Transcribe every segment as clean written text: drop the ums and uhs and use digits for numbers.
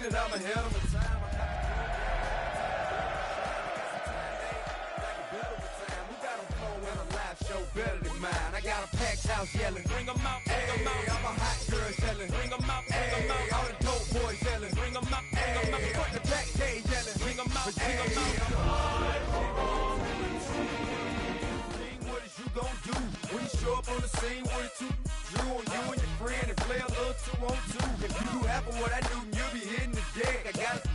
it, I'm ahead of my time. Better than mine. I got a packed house yelling, bring them out, bring them out. I'm a hot girl selling, bring them out, bring them out. All the dope boys yelling, bring them out, bring them out. Put the back cage yelling, bring them out, bring them out. What is you gonna do when you show up on the scene with a two? Drew on you and your friend and play a little 2-on-2. If you do half of what I do, you'll be hitting the deck. I got it.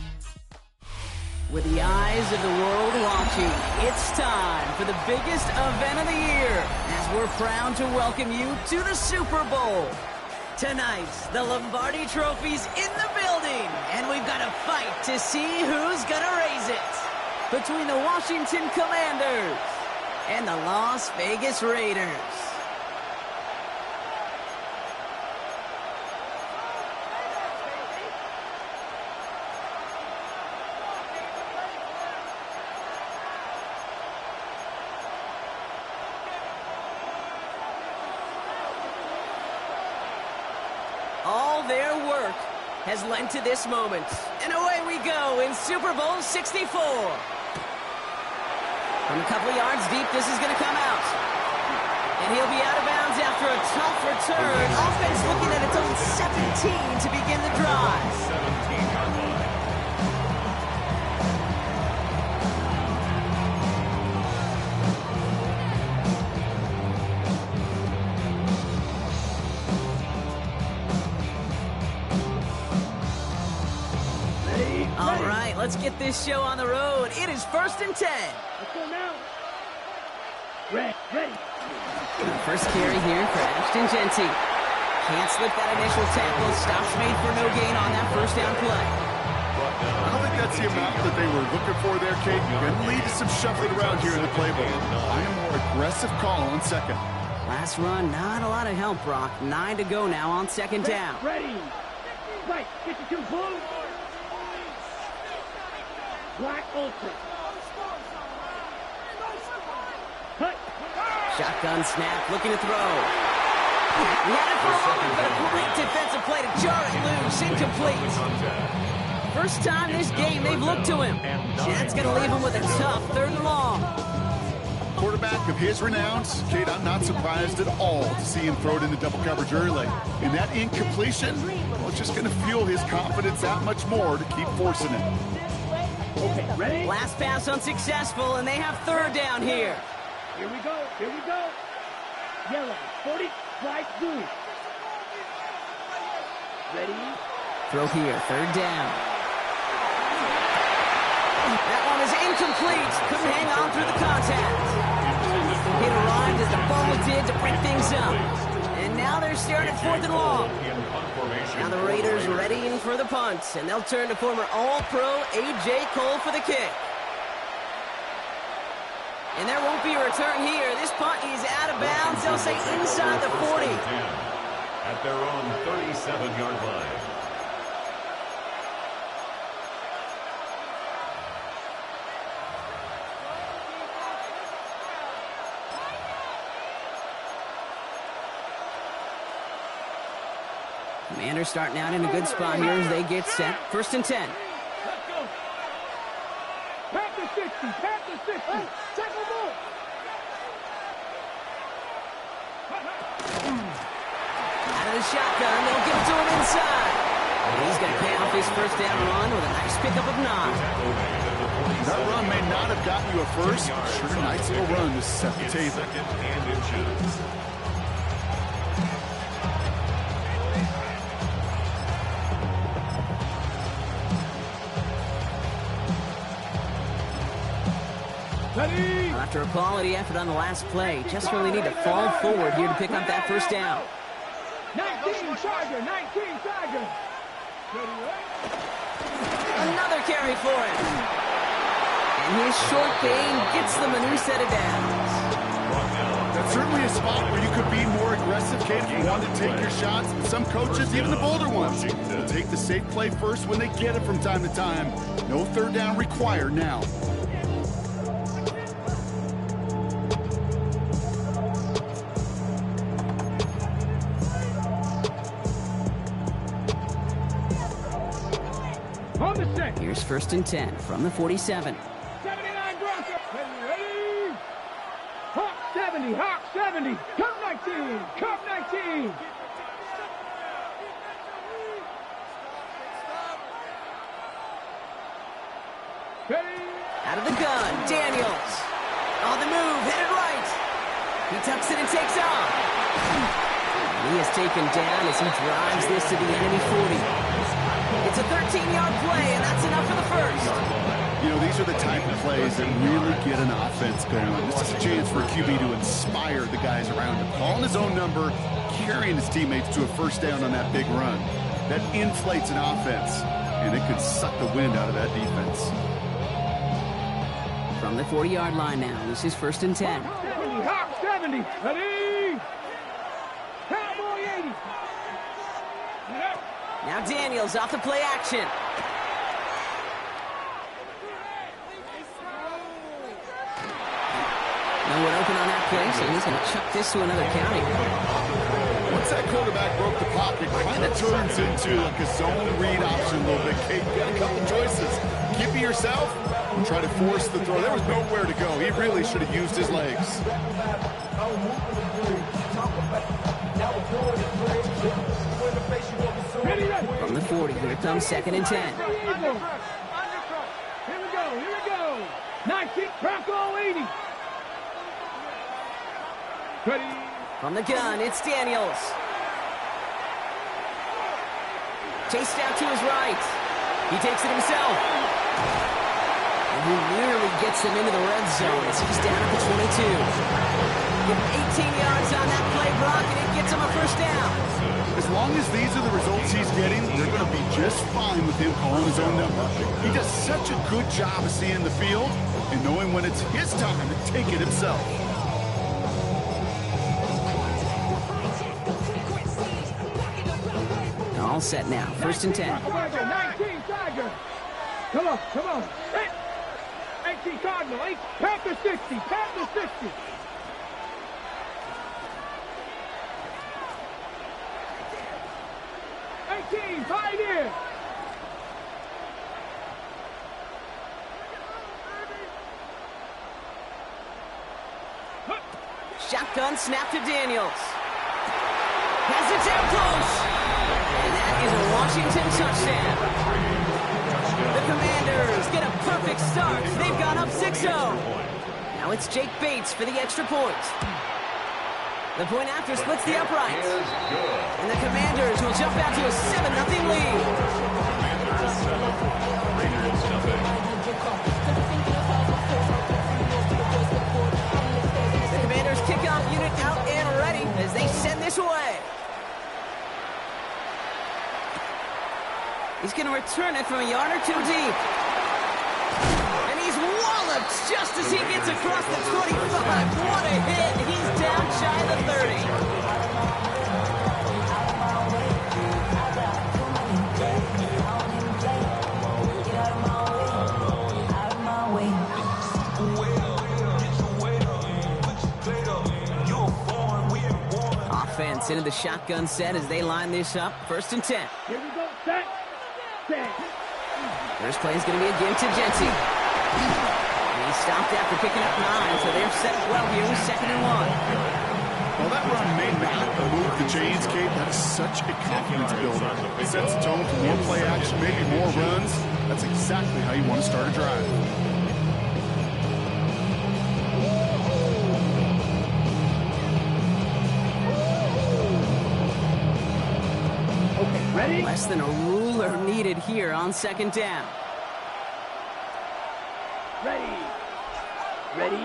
With the eyes of the world watching, it's time for the biggest event of the year as we're proud to welcome you to the Super Bowl. Tonight, the Lombardi Trophy's in the building, and we've got a fight to see who's gonna raise it. Between the Washington Commanders and the Las Vegas Raiders. All their work has led to this moment. And away we go in Super Bowl 64. From a couple of yards deep, this is going to come out. And he'll be out of bounds after a tough return. Offense looking at its own 17 to begin the drive. 17-yard line. All right, let's get this show on the road. It is 1st and 10. Let's go now. Ready. First carry here for Ashton Jeanty. Can't slip that initial tackle. Stops made for no gain on that first down play. I don't think that's the amount that they were looking for there, Kate. You're going to lead to some shuffling around here in the playbook. Find a more aggressive call on second. Last run, not a lot of help, Brock. 9 to go now on second down. Ready. Right. Get your two blue. Black ultra. Cut. Shotgun snap, looking to throw. He had it for a moment, but a great defensive play to jar it loose. Incomplete. First time this game they've looked to him. That's going to leave him with a tough 3rd and long. Quarterback of his renowns, Kate, I'm not surprised at all to see him throw it into double coverage early. And that incompletion, well, it's just going to fuel his confidence that much more to keep forcing it. Okay, ready? Last pass unsuccessful, and they have 3rd down here. Here we go. Yellow, 40, flag blue. Ready? Throw here, 3rd down. That one is incomplete. Couldn't hang on through the contact. It arrived as the ball did to break things up. And now they're staring at 4th and long. Now the Raiders readying for the punt, and they'll turn to former All-Pro A.J. Cole for the kick. And there won't be a return here. This punt is out of bounds. They'll say inside the 40. At their own 37-yard line. Commanders starting out in a good spot here as they get set. 1st and 10. Let's go. Pack the 60. Tackle ball. Out of the shotgun, they'll give it to him inside. And he's going to pay off his first down run with a nice pickup of 9. That run may not have gotten you a first, but sure, nice little run to set the table. 2nd and inches. After a quality effort on the last play, just really need to fall forward here to pick up that first down. 19 Charger. Another carry for him. And his short gain gets them a new set of downs. That's certainly a spot where you could be more aggressive, Kate, if you want to take your shots. Some coaches, even the bolder ones, will take the safe play first when they get it from time to time. No 3rd down required now. On the set. Here's 1st and 10 from the 47. 79 Broncos. Ready? Hawk 70. Hawk 70. Cup 19. Cup 19. Ready? Out of the gun, Daniels. On the move, headed right. He tucks it and takes off. He is taken down as he drives this to the enemy 40. It's a 13-yard play, and that's enough for the first. You know, these are the type of plays that really get an offense going. This is a chance for a QB to inspire the guys around him. Calling his own number, carrying his teammates to a first down on that big run. That inflates an offense, and it could suck the wind out of that defense. From the 40-yard line now, this is 1st and 10. 70. Hawk 70. Ready? Cowboy 80. Now Daniels off the play action. No one open on that play, so he's going to chuck this to another county. Once that quarterback broke the pocket, it kind of turns into like a zone read option a little bit. Kate, you got a couple choices. Keep it yourself, try to force the throw. There was nowhere to go. He really should have used his legs. From the 40, here comes 2nd and 10. Here we go. 19, Bronco 80. Ready? From the gun, it's Daniels. Chased out to his right. He takes it himself. And he nearly gets him into the red zone as he's down at the 22. Give him 18 yards on that play, Brock, and it gets him a first down. As long as these are the results he's getting, they're going to be just fine with him calling his own number. He does such a good job of seeing the field and knowing when it's his time to take it himself. All set now. 1st and 10. 19, Tiger. Come on. 18, Cardinal. 8, Panther 60. Panther 60. Pioneer. Shotgun snap to Daniels. Has it down close. And that is a Washington touchdown. The Commanders get a perfect start. They've gone up 6-0. Now it's Jake Bates for the extra point. The point after splits the uprights. And the Commanders will jump out to a 7-0 lead. The Commanders kickoff unit out and ready as they send this away. He's going to return it from a yard or two deep. And he's walloped just as he gets across the 25. What a hit. He's down shy of the 30. Offense into the shotgun set as they line this up. 1st and 10. Here we go. Set. First play is going to be again to Jency. And he stopped after picking up 9, so they're set up well here with 2nd and 1. Well, that run may not move the chains, Kate. That is such a confidence builder. It sets the tone for more play action, maybe more runs. That's exactly how you want to start a drive. Ready? Less than a ruler needed here on 2nd down. Ready?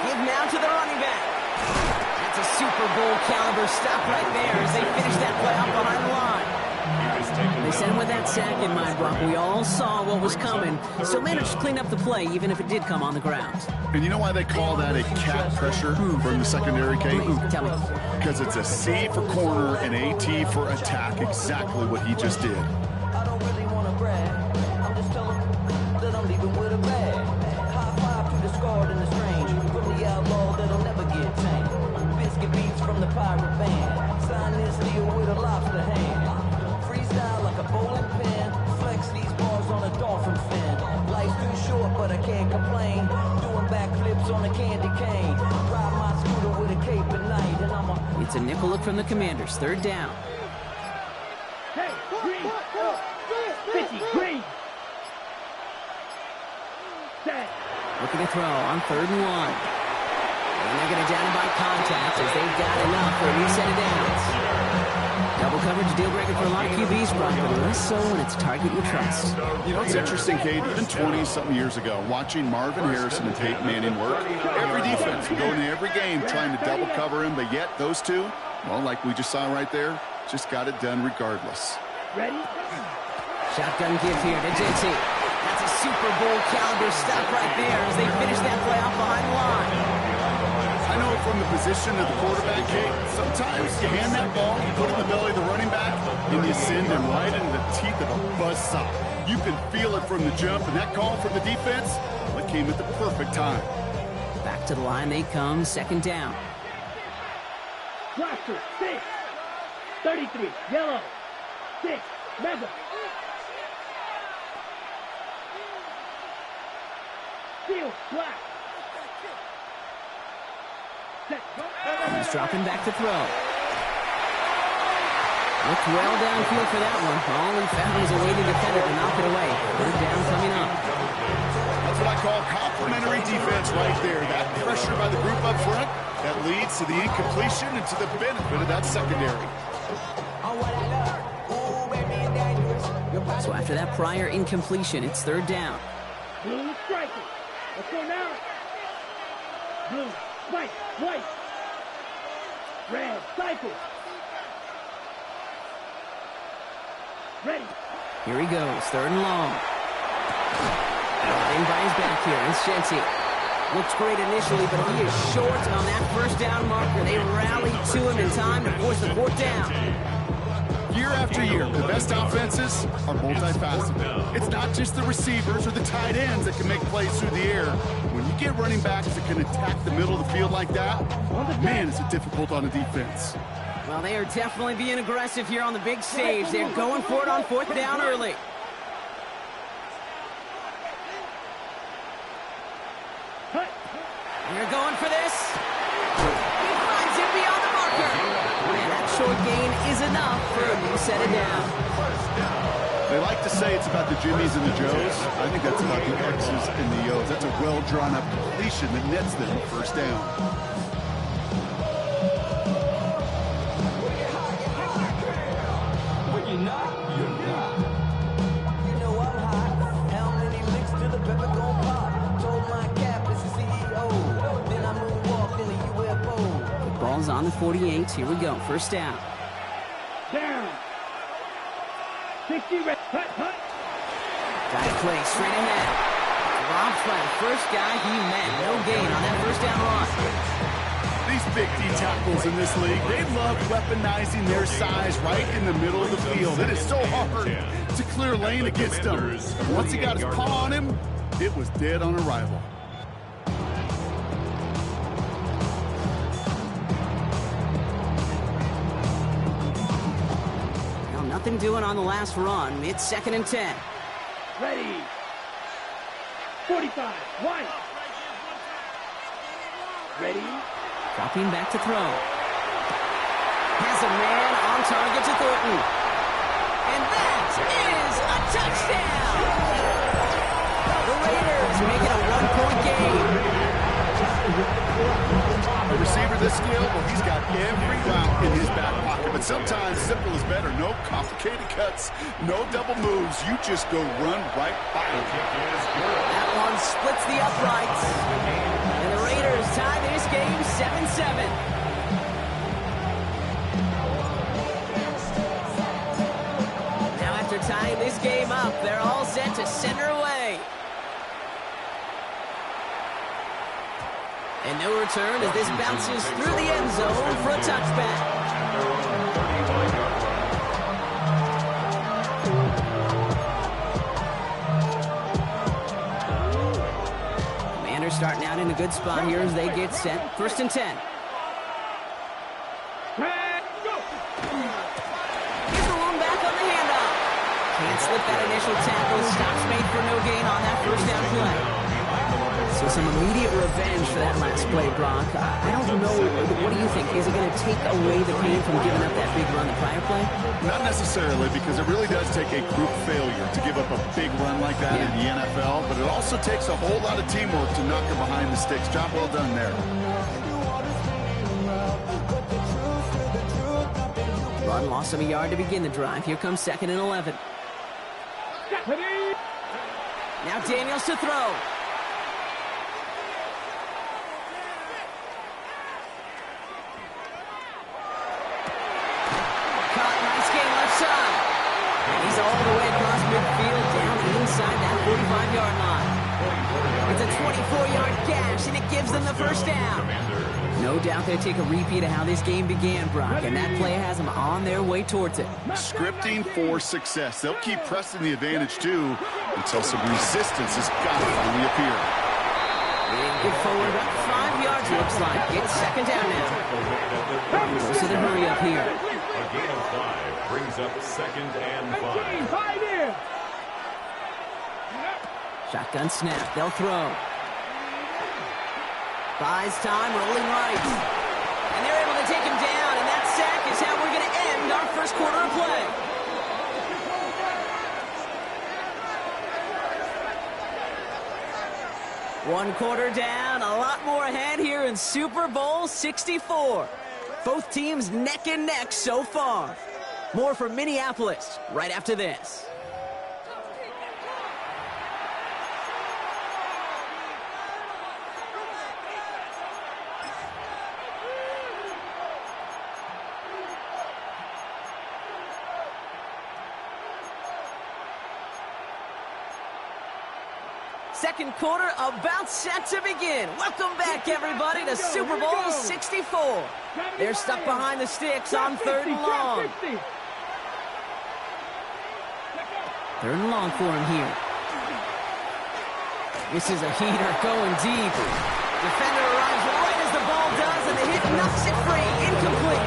Give now to the running back. That's a Super Bowl caliber stop right there as they finish that play up behind the line. They sent him with that sack in mind, Brock. We all saw what was coming, so managed to clean up the play even if it did come on the ground. And you know why they call that a cat pressure from the secondary, Kate? Tell me. Because it's a C for corner and a T for attack. Exactly what he just did. I don't really want to brag. I'm just telling that I'm leaving with a bag. High five to the scarred and the strange. From the outlaw that'll never get tamed. Biscuit beats from the pirate band. Sign this deal with a lobster hand. Freestyle like a bowling pin. Flex but I can't complain. Doing backflips on a candy cane. Ride my scooter with a cape at night, and I'm a... It's a nickel look from the Commanders. Third down. Hey, green. 50, green. Set. Looking to throw on 3rd and 1. And they're going to down him by contact as they've got enough for a new set of downs. Double coverage deal breaker for a lot of QBs, Brock, but less so when it's a target you trust. You know, it's interesting, Cade, even 20-something years ago, watching Marvin Harrison and Peyton Manning work, every defense would go into every game trying to double cover him, but yet those two, well, like we just saw right there, just got it done regardless. Ready? Shotgun give here to Jinty. That's a Super Bowl caliber stop right there as they finish that play off behind the line. I know from the position of the quarterback, Kate, sometimes you hand that ball, you put it in the belly of the running back, and you send him right into the teeth of a buzzsaw. You can feel it from the jump, and that call from the defense, well, it came at the perfect time. Back to the line they come, 2nd down. Blaster, 6. 33, yellow. 6, mega. Steel, black. He's dropping back to throw. Looked well downfield for that one. All he found was a waiting defender to knock it away. 3rd down coming up. That's what I call complementary defense right there. That pressure by the group up front, that leads to the incompletion and to the benefit of that secondary. So after that prior incompletion, it's 3rd down. Blue striking. Let's go now. Blue, white, white. Red, cycle. Ready. Here he goes, 3rd and long. In by his back here, it's Shenty. Looks great initially, but he is short on that 1st down marker. They rallied to him in time to force the 4th down. Year after year, the best offenses are multifaceted. It's not just the receivers or the tight ends that can make plays through the air. When you get running backs that can attack the middle of the field like that, man, is it difficult on a defense. Well, they are definitely being aggressive here on the big stage. They're going for it on 4th down early. They're going for this. He finds him beyond the marker. And that short gain is enough for a new set of downs. They like to say it's about the Jimmies and the Joes. I think that's about the X's and the O's. That's a well-drawn-up completion that nets them 1st down. Ball's on the 48. Here we go. 1st down. Down. 60, red, hut, hut. Got it played straight ahead. Drops by the first guy he met. No gain on that 1st down run. These big D tackles in this league, they love weaponizing their size right in the middle of the field. It is so hard to clear lane against them. And once he got his paw on him, it was dead on arrival. Nothing doing on the last run. It's 2nd and 10. Ready. 45, white. Ready. Dropping back to throw. Has a man on target to Thornton. And that is a touchdown! The Raiders make it a 1-point game. A receiver this skilled, well, he's got every route in his back pocket. But sometimes simple is better. No complicated cuts, no double moves. You just go run right by it. That one splits the uprights. And the Raiders tie this game 7-7. Now after tying this game up, they're all set to center away. And no return as this bounces through the end zone for a touchback. Commanders starting out in a good spot here as they get set. 1st and 10. Here's the one back on the handoff. Can't slip that initial tackle. Stops made for no gain on that 1st down play. So some immediate revenge for that last play, Brock. I don't know. What do you think? Is it going to take away the pain from giving up that big run the prior play? Not necessarily, because it really does take a group failure to give up a big run like that in the NFL, but it also takes a whole lot of teamwork to knock it behind the sticks. Job well done there. Run lost him a yard to begin the drive. Here comes 2nd and 11. Now Daniels to throw. He's all the way across midfield, down inside that 45-yard line. It's a 24-yard gash, and it gives them the first down. No doubt they take a repeat of how this game began, Brock, and that play has them on their way towards it. Scripting for success. They'll keep pressing the advantage, too, until some resistance has got to finally appear. Get forward about 5 yards, looks like. It's 2nd down now. Goes to the hurry up here. A gain of 5 brings up 2nd and 5. Shotgun snap. They'll throw. Buys time, rolling right. And they're able to take him down, and that sack is how we're going to end our first quarter of play. One quarter down, a lot more ahead here in Super Bowl 64. Both teams neck and neck so far. More from Minneapolis right after this. Second quarter about set to begin. Welcome back, everybody, to Super Bowl 64. They're stuck behind the sticks on 3rd and long. 3rd and long for him here. This is a heater going deep. Defender arrives right as the ball does, and the hit knocks it free. Incomplete.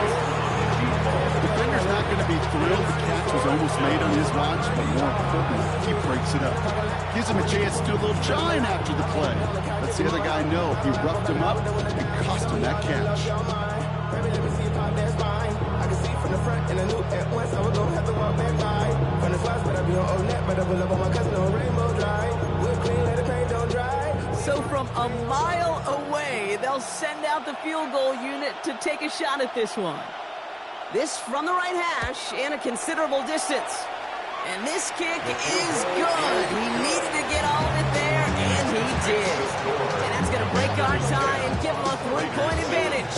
Defender's not going to be thrilled the catch was almost made on his watch, but more importantly, he breaks it up. Gives him a chance to do a little jawing after the play. Lets the other guy know he roughed him up and cost him that catch. So from a mile away, they'll send out the field goal unit to take a shot at this one. This from the right hash and a considerable distance. And this kick is good. He needed to get all of it there, and he did. And that's going to break our tie and give him a 3-point advantage.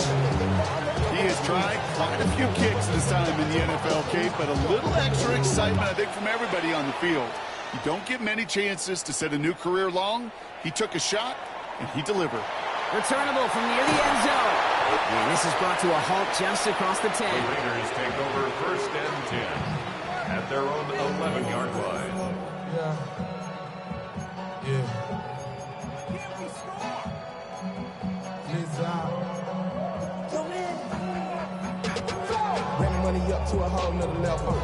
He has tried quite a few kicks this time in the NFL, Kate, but a little extra excitement, I think, from everybody on the field. You don't get many chances to set a new career long. He took a shot, and he delivered. Returnable from near the end zone. And this is brought to a halt just across the 10. The Raiders take over 1st and 10 at their own 11-yard line. Ran money up to a whole nother level.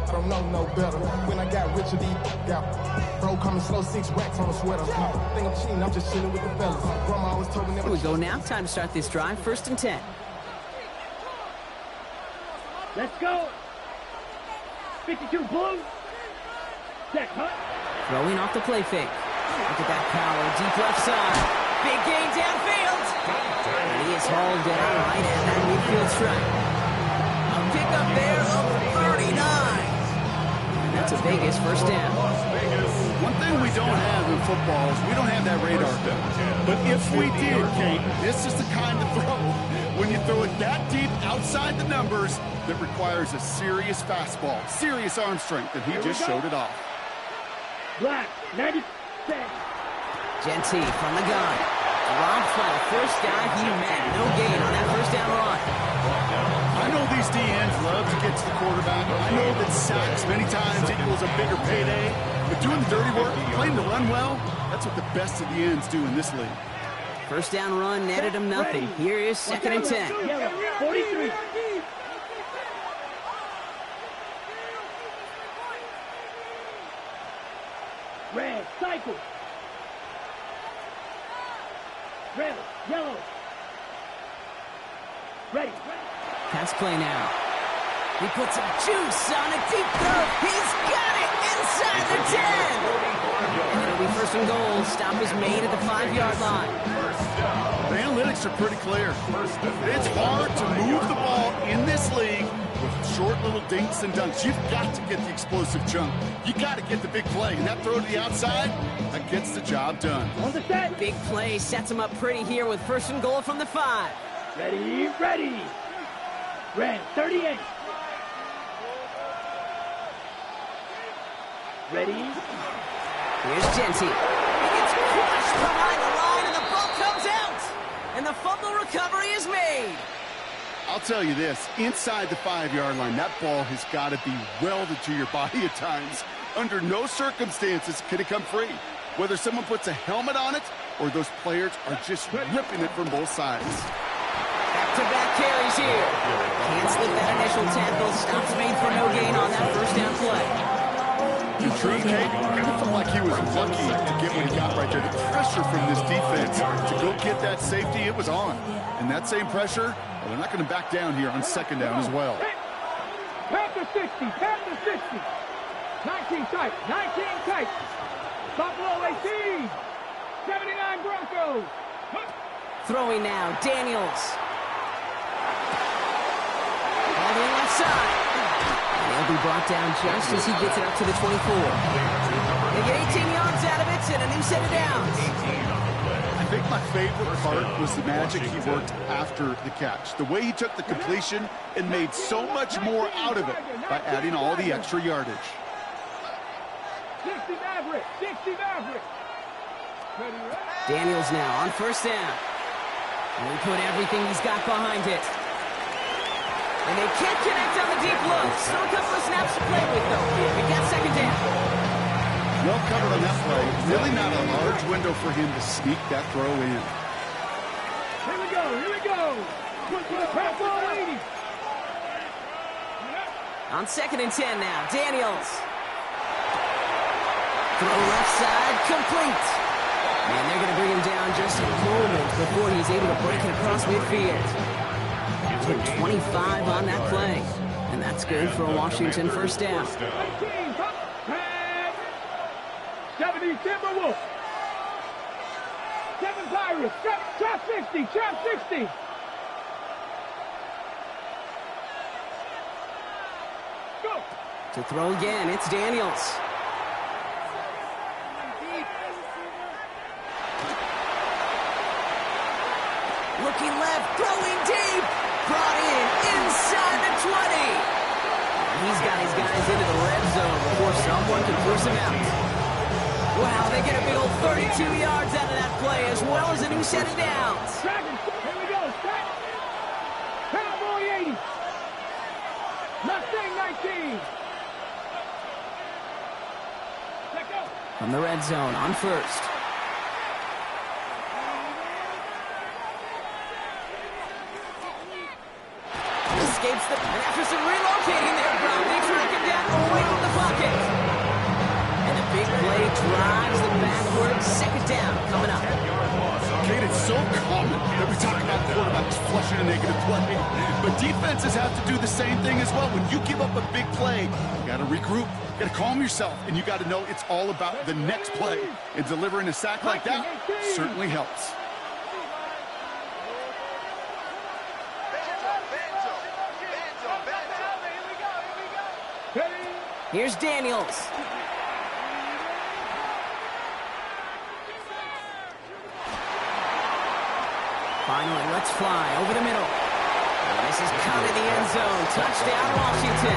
I don't know no better. When I got rich, bro, coming slow, 6 racks on a sweater. Think I'm cheating, I'm just chilling with the fellas. Grandma always told me never. Here we go now. Time to start this drive. 1st and 10. Let's go. 52 blue. Set cut. Throwing off the play fake. Look at that power. Deep left side. Big gain downfield. And he is hauled down right at that midfield strike. A pickup there of 39. And that's a Vegas first down. One thing we don't have in football is we don't have that radar gun. But if we did, Kate, this is the kind of throw, when you throw it that deep outside the numbers, that requires a serious fastball, serious arm strength, and he just showed it off. Black, 96. Genty from the gun. Rob Fell, first guy he met. No gain on that first down run. I know these DNs love to get to the quarterback. I know that sacks many times equals a bigger payday. But doing the dirty work, playing to run well, that's what the best of the ends do in this league. First down run netted him nothing. Here is 2nd and 10. Yellow, 43. Red, cycle. Trail. Yellow. Ready. Pass play now. He puts some juice on a deep throw. He's got it inside the 10. And it'll be first and goal. Stop is made at the 5-yard line. The analytics are pretty clear. It's hard to move the ball in this league with short little dinks and dunks. You've got to get the explosive chunk. You got to get the big play. And that throw to the outside, that gets the job done. On the set. Big play sets him up pretty here with first and goal from the 5. Ready, ready. Red, 38. Ready. Here's Genty. He gets crushed behind the line, and the ball comes out. And the fumble recovery is made. I'll tell you this, inside the 5-yard line, that ball has got to be welded to your body at times. Under no circumstances can it come free. Whether someone puts a helmet on it or those players are just ripping it from both sides. Back-to-back carries here. Can't slip that initial tackle. Stops made for no gain on that first down play. In truth, Kate, I felt like he was lucky to get what he got right there. The pressure from this defense to go get that safety, it was on. And that same pressure, well, they're not going to back down here on second down as well. Panther 60, Panther 60. 19 tight, 19 tight. Buffalo 18. 79 Broncos. Throwing now, Daniels. All the way left side. And he'll be brought down just as he gets it up to the 24. They get 18 yards out of it and a new set of downs. I think my favorite part was the magic he worked after the catch. The way he took the completion and made so much more out of it by adding all the extra yardage. 60 Maverick, 60 Maverick. Daniels now on first down. And he put everything he's got behind it. And they can't connect on the deep look. Still a couple of snaps to play with, though. We got second down. Well covered on that play. Really not a large window for him to sneak that throw in. Here we go, here we go. Buffalo 80. On second and 10 now, Daniels. Throw left side, complete. And they're going to bring him down just a moment before he's able to break it across midfield. Put 25 on that play. And that's good for a Washington first down. 19, 70 Timberwolves. 7 Pirates. Trap 60, trap 60. Go. To throw again, it's Daniels. Looking left, throwing deep. Brought in inside the 20. He's got his guys into the red zone before someone can force him out. Wow, they get a big old 32 yards out of that play as well as a new set of downs. Dragons, here we go. Set. Cowboy 80. Mustang 19. Let go. From the red zone on first. Escapes the... And after some relocating there, Brownie tracking down away from the pocket. And a big play drives them backwards. Second down coming up. Kate, it's so common that we talk about quarterbacks flushing a negative play. But defenses have to do the same thing as well. When you give up a big play, you got to regroup, you got to calm yourself, and you got to know it's all about the next play. And delivering a sack like that certainly helps. Here's Daniels. Finally, let's fly over the middle. And this is caught in the end zone. Touchdown, Washington.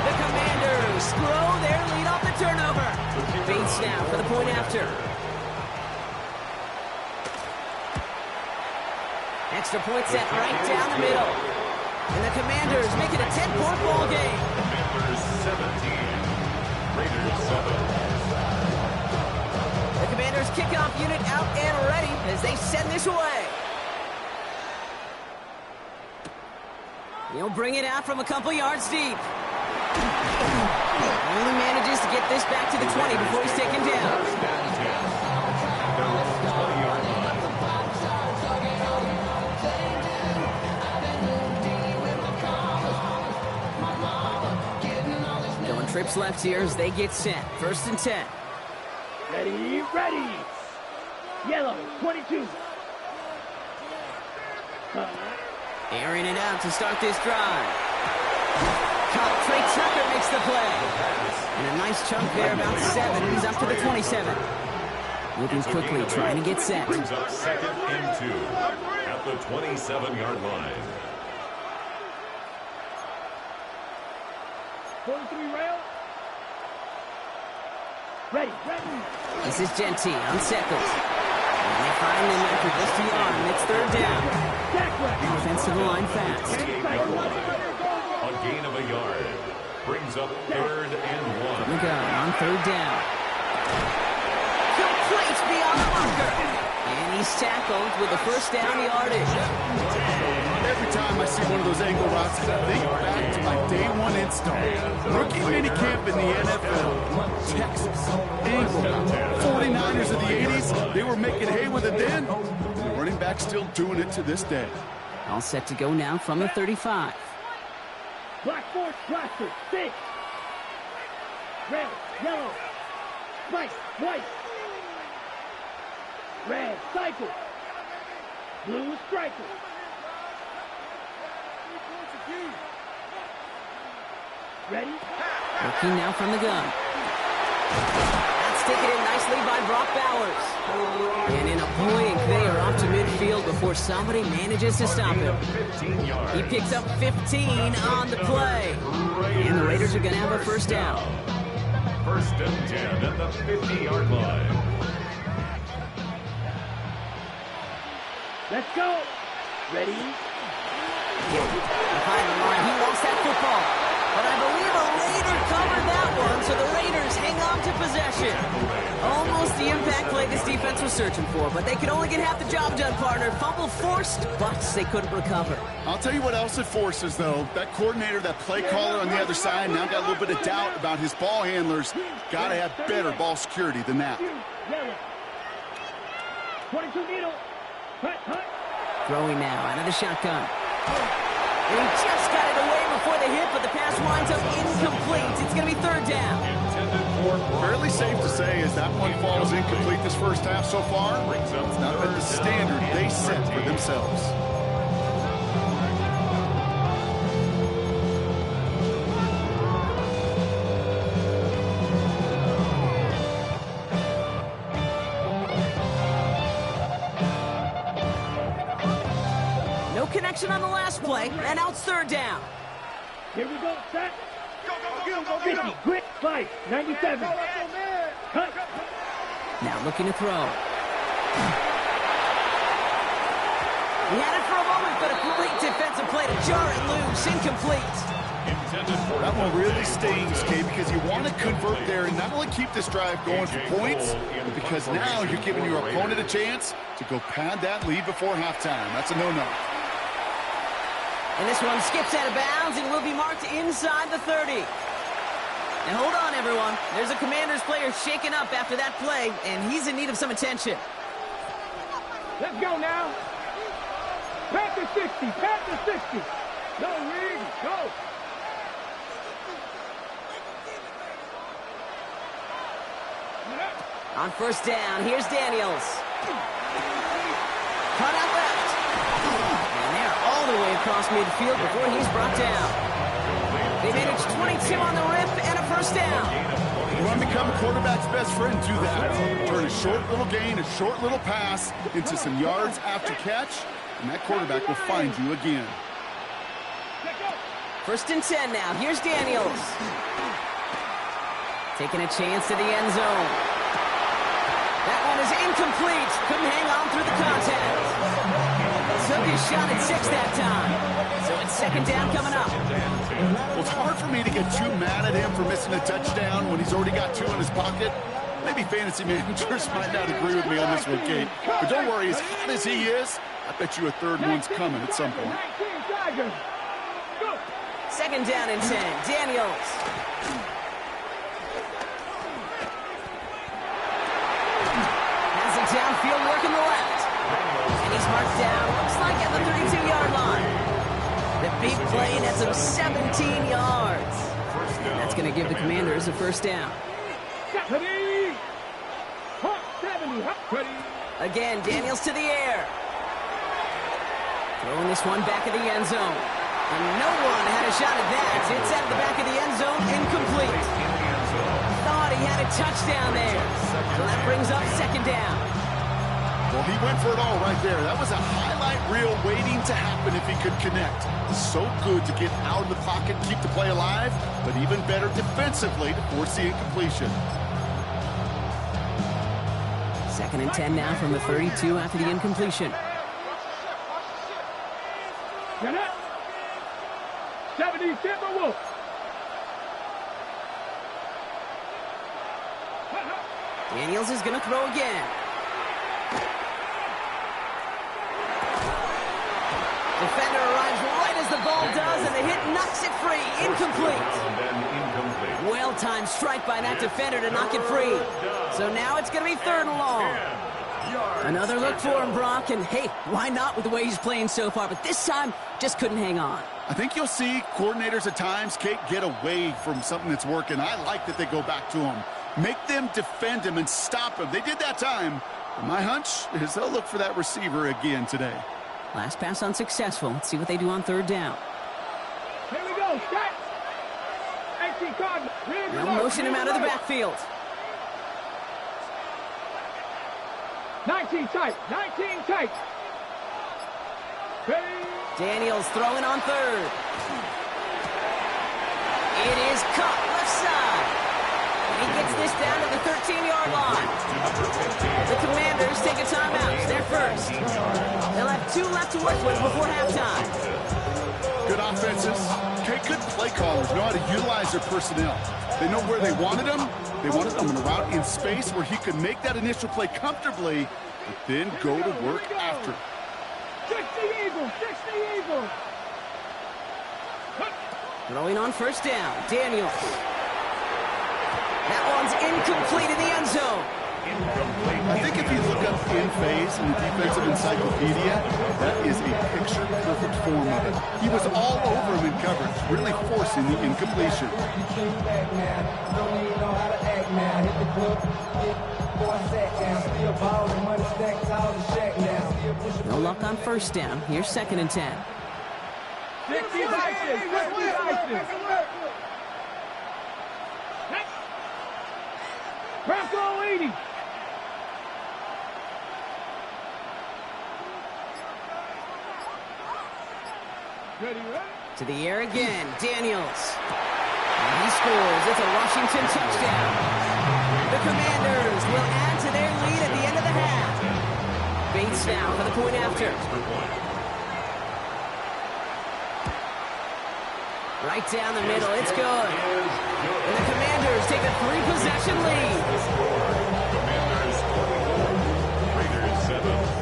The Commanders throw their lead off the turnover. Bait snap for the point after. Extra point set right down the middle. And the Commanders make it a 10-point ball game. Commanders 17, Raiders 7. The Commanders kickoff unit out and ready as they send this away. He'll bring it out from a couple yards deep. Only manages to get this back to the 20 before he's taken down. trips left here as they get set. 1st and 10. Ready, ready. Yellow, 22. Airing it out to start this drive. Trey Tucker makes the play. And a nice chunk there, about 7. He's up to the 27. Moving quickly, trying to get set. Brings up 2nd and 2 at the 27-yard line. 43 rail. Ready, ready. This is Genty on Seckles. And they find him after just a yard, and it's 3rd down. Defensive line fast. 28-yard line. A gain of a yard. Brings up 3rd and 1. The gun on 3rd down. Complete beyond the marker. And he's tackled with a 1st down yardage. Every time I see one of those angle routes, I think back to my day 1 install. Rookie minicamp in the NFL. Texas, angle route. 49ers of the 80s, they were making hay with it then. The running back still doing it to this day. All set to go now from the 35. Black force blaster, 6. Red, yellow, white, white. Red, cycle. Blue, striker. Ready? Looking now from the gun. That's taken in nicely by Brock Bowers. And in a blink, they are off to midfield before somebody manages to stop him. 15 yards. He picks up 15 on the play. And the Raiders are going to have a 1st down. 1st and 10 at the 50-yard line. Let's go. Ready? Behind the line, he lost that football. But I believe a Raider covered that one, so the Raiders hang on to possession. Almost the impact play this defense was searching for, but they could only get half the job done, partner. Fumble forced, but they couldn't recover. I'll tell you what else it forces, though. That coordinator, that play caller on the other side, now got a little bit of doubt about his ball handlers. Got to have better ball security than that. Yellow. 22 needle. Hut, hut. Throwing now out of the shotgun. And he just got it away before the hit, but the pass winds up incomplete. It's going to be 3rd down. Fairly safe to say as that one falls incomplete this 1st half so far. It's not been the standard they set for themselves. Connection on the last play, and now it's 3rd down. Here we go, set. Go, 50, quick, 5, 97. Cut. Now looking to throw. He had it for a moment, but a great defensive play to jar it loose, incomplete. That one really stings, Kate, because you want to convert there and not only keep this drive going for points, but because now you're giving your opponent a chance to go pad that lead before halftime. That's a no-no. And this one skips out of bounds and will be marked inside the 30. And hold on, everyone. There's a Commanders player shaken up after that play, and he's in need of some attention. Let's go now. Pass to 60. Pass to 60. No, Reed. Go. On 1st down, here's Daniels. Cut out left. And they're all the way across midfield before he's brought down. They managed 22 on the rip and a 1st down. You want to become a quarterback's best friend, do that. Turn a short little gain, a short little pass into some yards after catch, and that quarterback will find you again. 1st and 10 now. Here's Daniels. Taking a chance to the end zone. That one is incomplete. Couldn't hang on through the contact. Took his shot at 6 that time. So it's 2nd down coming up. Well, it's hard for me to get too mad at him for missing a touchdown when he's already got 2 in his pocket. Maybe fantasy managers might not agree with me on this one, Kate. But don't worry, as hot as he is, I bet you a 3rd one's coming at some point. 2nd down and 10. Daniels. Has it downfield, working the left. And he's marked down, looks like at the 32-yard line. The big play, and that's him 17 yards. That's going to give the Commanders a first down. Ready. Hot 70. Hot. Ready. Again, Daniels to the air. Throwing this one back of the end zone. And no one had a shot at that. It's at the back of the end zone, incomplete. Thought he had a touchdown there. So that brings up second down. Well, he went for it all right there. That was a highlight reel waiting to happen if he could connect. So good to get out of the pocket, keep the play alive, but even better defensively to force the incompletion. 2nd and 10 now from the 32 after the incompletion. Get up. 70 Timberwolves. Daniels is going to throw again. Defender arrives right as the ball does, and the hit knocks it free. Incomplete. Well-timed strike by that defender to knock it free. So now it's going to be 3rd and long. Another look for him, Brock, and hey, why not with the way he's playing so far? But this time, just couldn't hang on. I think you'll see coordinators at times, Kate, get away from something that's working. I like that they go back to him. Make them defend him and stop him. They did that time. And my hunch is they'll look for that receiver again today. Last pass unsuccessful. Let's see what they do on 3rd down. Here we go. Start. 18 Cardinals. They'll motion him out of the backfield. 19 tight. 19 tight. Ready. Daniels throwing on 3rd. It is caught left side. And he gets this down to the 13-yard line. The Commanders take a timeout. They're first. They'll have 2 left to work with before halftime. Good offenses. Okay, good play callers know how to utilize their personnel. They know where they wanted them. They wanted them in a route in space where he could make that initial play comfortably, but then go to work after. 60 Eagles. 60 Eagles. Throwing on 1st down. Daniels. That one's incomplete in the end zone. I think if you look up in phase in the defensive encyclopedia, that is a picture-perfect form of it. He was all over him in coverage, really forcing the incompletion. No luck on 1st down. Here's 2nd and 10. 60 Vikings. 60 Vikings. Bronco 80. Ready, ready. To the air again. Daniels. And he scores. It's a Washington touchdown. The Commanders will add to their lead at the end of the half. Bates now for the point after. Right down the middle. It's good. And the Commanders take a 3-possession lead. Commanders 21, Raiders 7.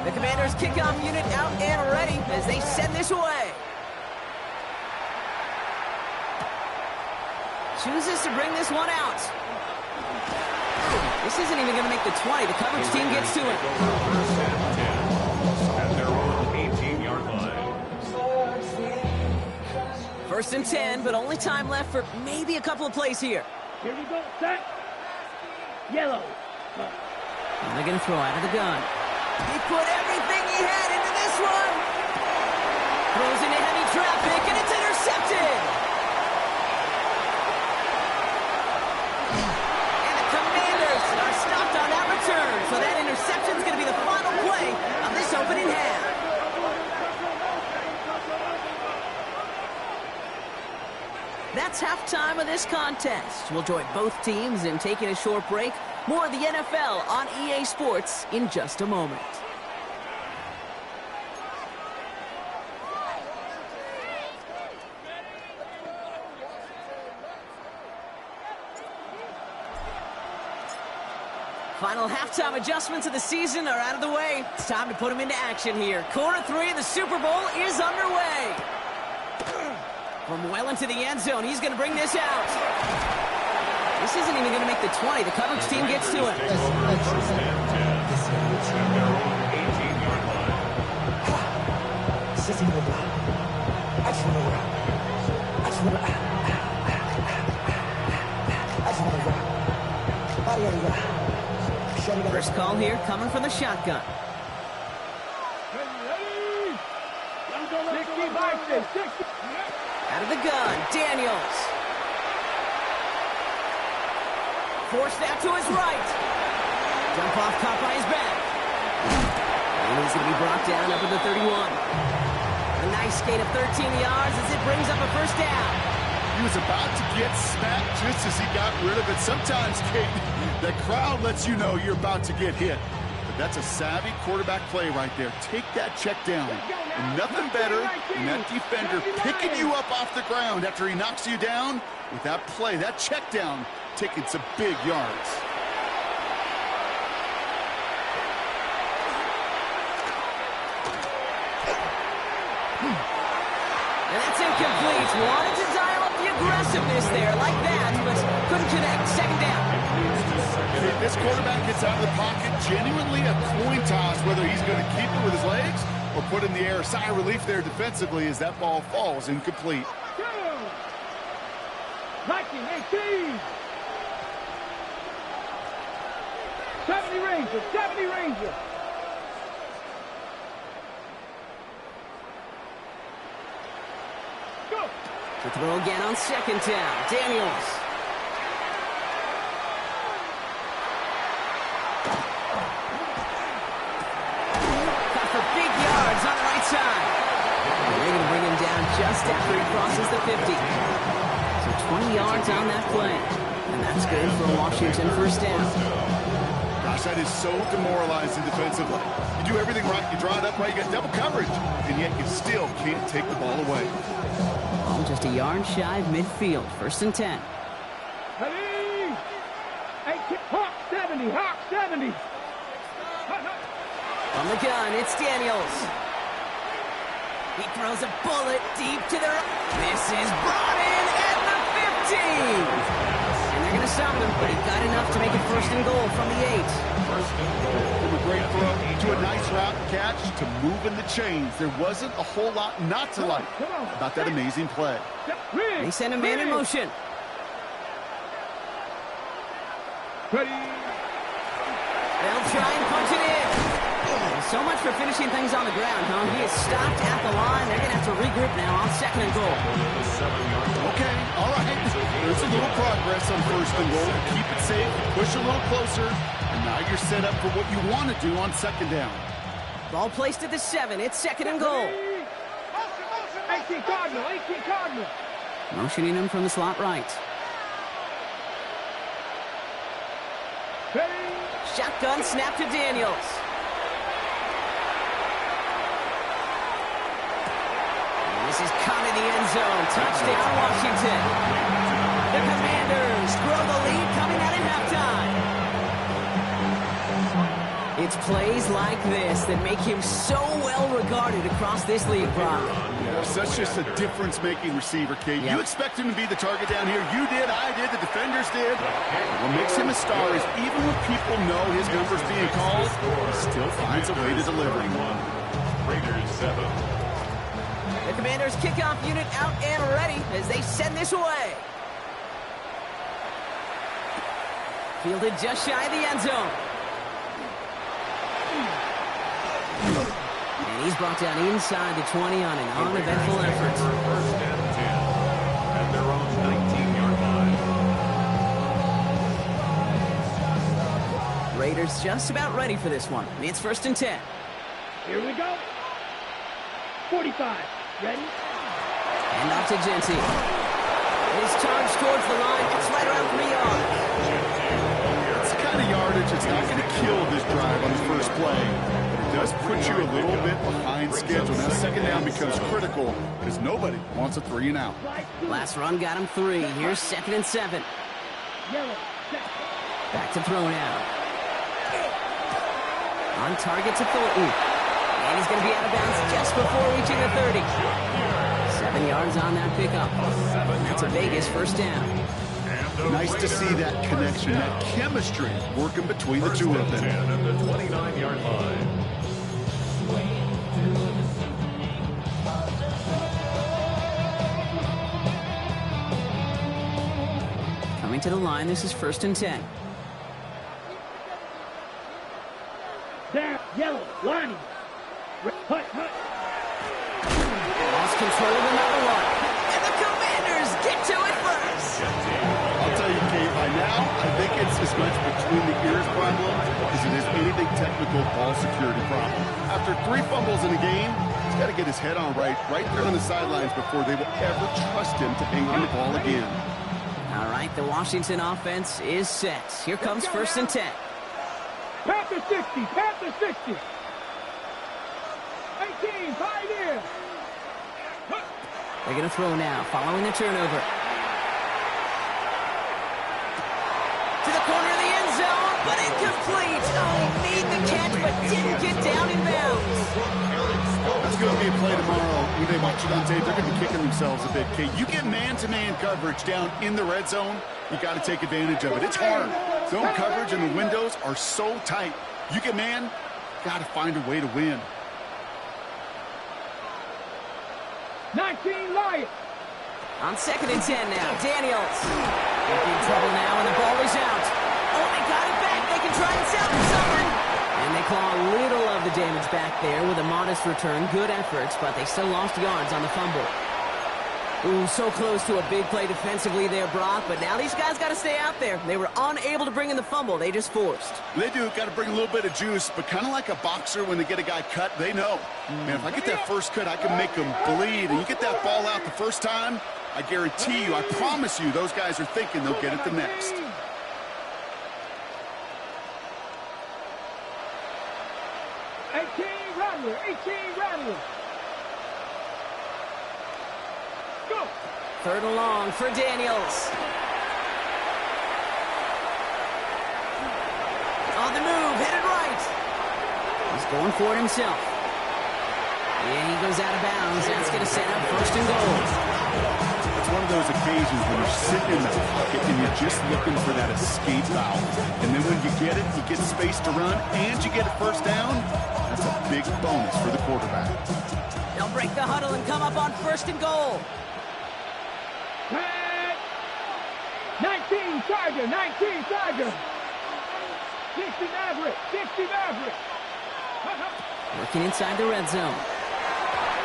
The Commanders kickoff unit out and ready as they send this away. Chooses to bring this one out. This isn't even going to make the 20. The coverage team gets to it. At their own 18-yard line. 1st and 10, but only time left for maybe a couple of plays here. Here we go. Set. Yellow. And they're going to throw out of the gun. He put everything he had into this one. Throws into heavy traffic, and it's intercepted. And the Commanders are stopped on that return. So that interception is going to be the final play of this opening half. That's halftime of this contest. We'll join both teams in taking a short break. More of the NFL on EA Sports in just a moment. Final halftime adjustments of the season are out of the way. It's time to put them into action here. Quarter 3 of the Super Bowl is underway. From well into the end zone, he's going to bring this out. This isn't even going to make the 20. The coverage team gets to it. First and 10 at their own 18-yard line. First call here coming from the shotgun. 60 by 60. Out of the gun, Daniels. Forced out to his right. Jump off caught by his back. And he's going to be brought down up at the 31. A nice gain of 13 yards as it brings up a first down. He was about to get smacked just as he got rid of it. Sometimes, Kate, that crowd lets you know you're about to get hit. But that's a savvy quarterback play right there. Take that check down. And nothing better than that defender picking you up off the ground after he knocks you down with that play, that check down, taking some big yards. And that's incomplete. Wanted to dial up the aggressiveness there like that, but couldn't connect. Second down. If this quarterback gets out of the pocket, genuinely a coin toss whether he's going to keep it with his legs or put in the air. Sigh of relief there defensively as that ball falls incomplete. 19-18. 70 Rangers, 70 Rangers. Go. To throw again on second down. Daniels. Got for big yards on the right side. And they're going to bring him down just after he crosses the 50. So 20 yards on that play. And that's good for Washington first down. Gosh, that is so demoralizing defensively. You do everything right, you draw it up right, you get double coverage, and yet you still can't take the ball away. Ball just a yard shy of midfield. First and 10. Ready? 18. Hawk 70, Hawk 70. On the gun, it's Daniels. He throws a bullet deep to the right. This is brought in at the 15. And they're going to stop him, but he got enough to make it first and goal from the 8. From a great throw to a nice route catch to moving the chains. There wasn't a whole lot not to like about that amazing play. They send a man in motion. Ready? They'll try and punch it in. So much for finishing things on the ground, huh? He is stopped at the line. They're going to have to regroup now on second and goal. Okay, all right. There's a little progress on first and goal. Keep it safe, push a little closer, and now you're set up for what you want to do on second down. Ball placed at the 7. It's second and goal. 18 Cardinal, 18 Cardinal. Motioning him from the slot right. Ready? Shotgun snap to Daniels. This is caught in the end zone. Touchdown, Washington. The Commanders grow the lead coming out at halftime. It's plays like this that make him so well regarded across this league, Brock. Yeah, such just a difference-making receiver, Kate. Yep. You expect him to be the target down here. You did, I did, the defenders did. What makes him a star is even when people know his number's being called, he still finds a way to deliver. Raiders 7. The Commanders kickoff unit out and ready as they send this away. Fielded just shy of the end zone. And he's brought down inside the 20 on an uneventful effort. First and 10 at their own 19-yard line. Raiders just about ready for this one. It's first and 10. Here we go. 45. Ready? And off to Genty. His charge towards the line. It's right around 3 yards. It's the kind of yardage that's not going to kill this drive on the first play. It does put you a little bit behind schedule. Now second down becomes critical because nobody wants a 3 and out. Last run got him 3. Here's second and 7. Yellow. Set. Back to throw now. On target to Thornton. And he's going to be out of bounds just before reaching the 30. 7 yards on that pickup. That's a Vegas first down. And Nice to see that connection, that chemistry working between the two of them. 10 at the 29-yard line. Coming to the line, this is 1st and 10. Down, yellow, lining. Hut, hut. Lost control of another one. And the Commanders get to it first. I'll tell you, Kate, by now, I think it's as much between the ears problem as it is anything technical ball security problem. After 3 fumbles in a game, he's got to get his head on right there on the sidelines before they will ever trust him to hang on the ball again. All right, the Washington offense is set. Here comes 1st and 10. Panther 60, Panther 60. 18, Pioneer. They're going to throw now, following the turnover. To the corner of the end zone, but incomplete. Oh, he made the catch, but didn't get down in bounds. That's going to be a play tomorrow. When they watch it on tape, they're going to be kicking themselves a bit, Kate. You get man-to-man coverage down in the red zone, you got to take advantage of it. It's hard. Zone coverage and the windows are so tight. You get man, got to find a way to win. 19, Lions. On 2nd and 10 now, Daniels. In big trouble now, and the ball is out. Oh, they got it back. They can try and salvage something. And they claw a little of the damage back there with a modest return. Good efforts, but they still lost yards on the fumble. Ooh, so close to a big play defensively there, Brock, but now these guys got to stay out there. They were unable to bring in the fumble. They just forced. They do. Got to bring a little bit of juice, but kind of like a boxer when they get a guy cut, they know. Man, if I get that first cut, I can make them bleed. And you get that ball out the first time, I guarantee you, I promise you, those guys are thinking they'll get it the next. 18, Rattler, 18, Rattler. Go. 3rd and long for Daniels. On the move, headed right. He's going for it himself. Yeah, he goes out of bounds. That's going to set up 1st and goal. It's one of those occasions when you're sitting in the pocket and you're just looking for that escape valve. And then when you get it, you get space to run, and you get a 1st down. That's a big bonus for the quarterback. They'll break the huddle and come up on 1st and goal. 19, Charger, 19, Charger. 60 Maverick, 60 Maverick. Working inside the red zone.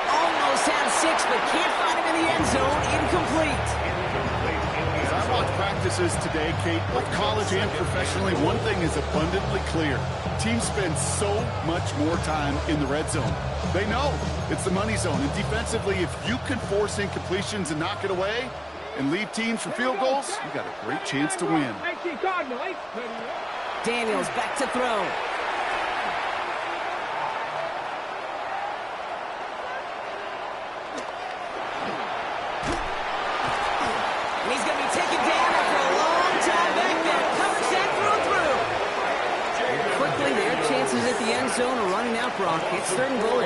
Almost had 6, but can't find him in the end zone. Incomplete. As I watch practices today, Kate, both college and professionally, one thing is abundantly clear. Teams spend so much more time in the red zone. They know it's the money zone. And defensively, if you can force incompletions and knock it away and leave teams for field goals, you got a great chance to win. 18 Cardinal, 8. Daniels back to throw. And he's going to be taken down after a long time back there. Covers that through. And quickly, their chances at the end zone are running out, Brock. It's 3rd and goal.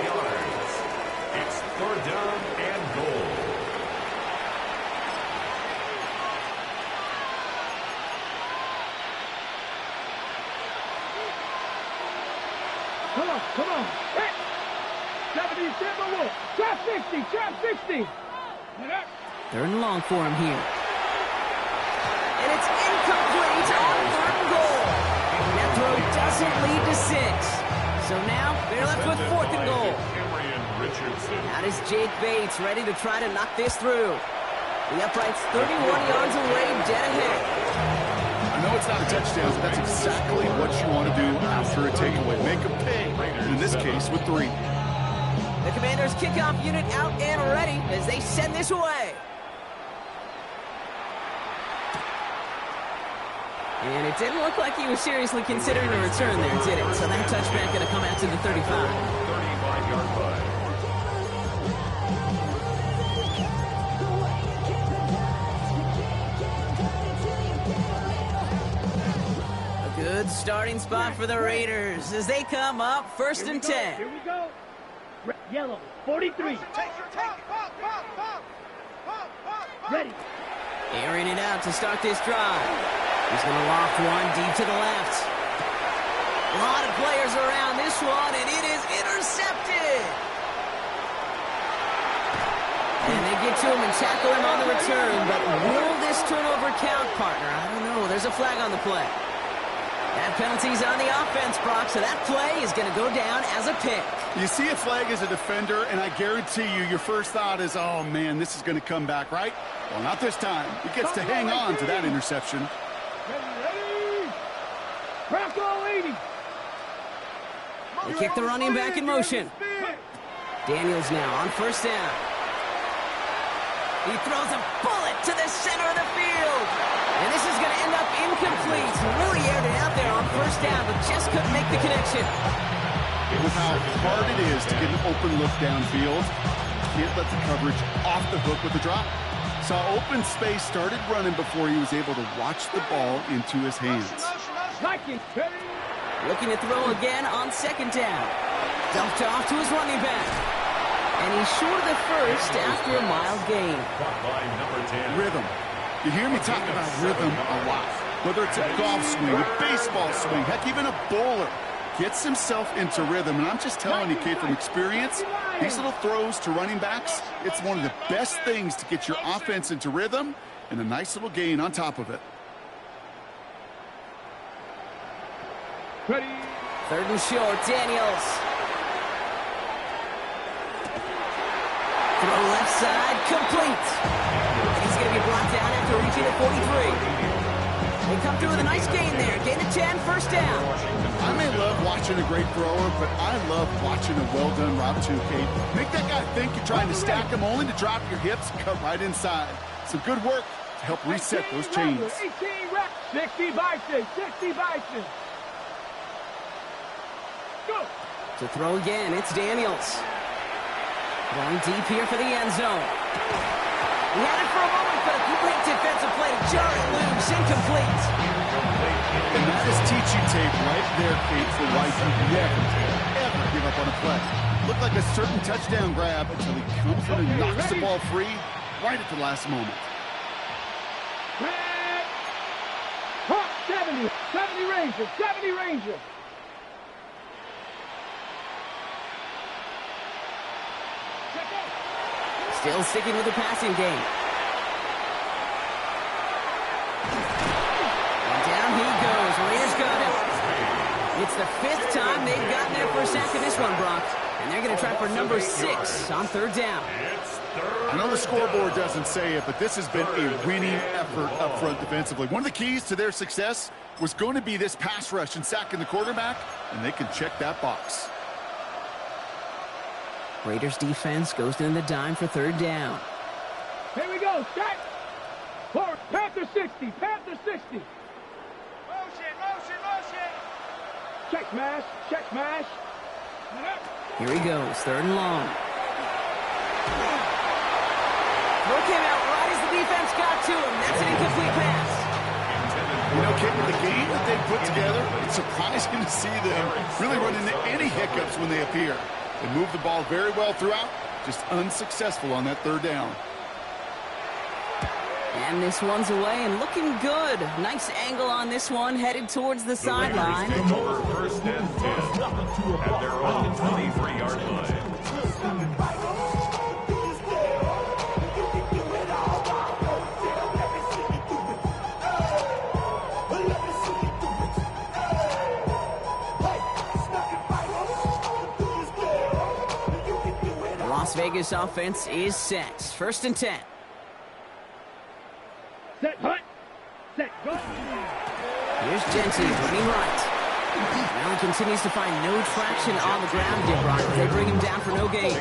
It's 3rd down and goal. Come on. Hey. 70, Timberwolf. Trap 60, trap 60. 3rd and long for him here. And it's incomplete on 3rd and goal. And that throw doesn't lead to 6. So now they're left with 4th and goal. That is Jake Bates ready to try to knock this through. The upright's 31 yards away, dead ahead. I know it's not a touchdown, but that's exactly what you want to do after a takeaway. Make them pay, in this case with 3. The Commanders' kickoff unit out and ready as they send this away. And it didn't look like he was seriously considering a return there, did it? So that touchback going to come out to the 35. 35-yard line. Good starting spot for the Raiders as they come up 1st and 10. Here we go. Yellow, 43. Ready. Airing it out to start this drive. He's going to loft one deep to the left. A lot of players around this one, and it is intercepted. And they get to him and tackle him on the return, but will this turnover count, partner? I don't know. There's a flag on the play. That penalty's on the offense, Brock, so that play is going to go down as a pick. You see a flag as a defender, and I guarantee you, your first thought is, oh, man, this is going to come back, right? Well, not this time. He gets to hang on to that interception. Ready. Bronco 80. They kick the running back in motion. Daniels now on first down. He throws a bullet to the center of the field. And this is going to end up incomplete. Really aired it out there on first down, but just couldn't make the connection. With how hard it is to get an open look downfield, can't let the coverage off the hook with the drop. Saw open space, started running before he was able to watch the ball into his hands. Looking to throw again on second down. Dumped off to his running back. And he's short of the first after a mild gain. Rhythm. You hear me talk about rhythm a lot. Whether it's a golf swing, a baseball swing, heck, even a bowler gets himself into rhythm. And I'm just telling you, kid, from experience, these little throws to running backs, it's one of the best things to get your offense into rhythm and a nice little gain on top of it. Ready. Third and short, Daniels. Throw left side, complete. He's going to be brought down after reaching the 43. They come through with a nice gain there. Gain of 10, first down. I may love watching a great thrower, but I love watching a well-done route too, Kate. Make that guy think you're trying to stack him only to drop your hips and cut right inside. Some good work to help reset those chains. 60 Bison, 60 Bison. Go. To throw again, it's Daniels. Going deep here for the end zone. He had it for a moment, but a great defensive play to jar it loose, incomplete. And that is teaching tape right there, Kate, for why you never, ever give up on a play. Looked like a certain touchdown grab until he comes in and knocks the ball free right at the last moment. 70 Ranger, 70 Ranger. Still sticking with the passing game. And down he goes. Raiders got him. It's the fifth time they've gotten their first sack in this one, Brock. And they're going to try for number 6 on third down. I know the scoreboard doesn't say it, but this has been a winning effort up front defensively. One of the keys to their success was going to be this pass rush and sacking the quarterback, and they can check that box. Raiders defense goes in the dime for third down. Here we go, set. Forward, Panther 60, Panther 60. Motion. Check smash, check smash. Here he goes, third and long. Throw came out right as the defense got to him. That's an incomplete pass. You know, Kate, with the game that they put together, it's surprising to see them really run into any hiccups when they appear. They moved the ball very well throughout, just unsuccessful on that third down. And this one's away and looking good. Nice angle on this one, headed towards the sideline. Take over first and 10 at their own 23-yard line. Las Vegas offense is set. First and 10. Set, hut. Set, go. Here's Jensen running right. Now he continues to find no traction on the ground, Dibrock. They bring him down for no gain.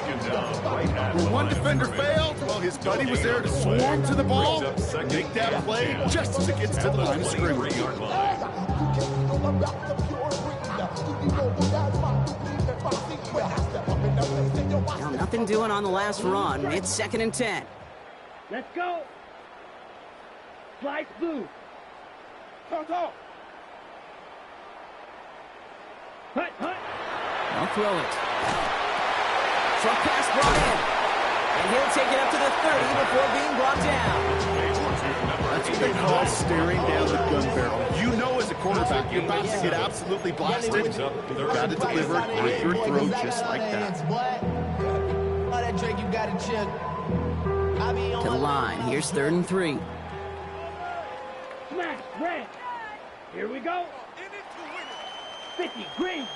When one defender failed, well, his buddy was there to swarm to the ball and make that play just as it gets to the line of scrimmage. Well, nothing doing on the last run. It's second and 10. Let's go. Slice blue. Go. Hut. They'll throw it. Short pass brought in. And he'll take it up to the 30 before being brought down. That's what they call staring down the gun barrel. You know as a quarterback, you're about to get absolutely blasted. You've got to deliver an accurate throw just like that. To the line. Here's 3rd and 3. Smash, red. Here we go. 50, green.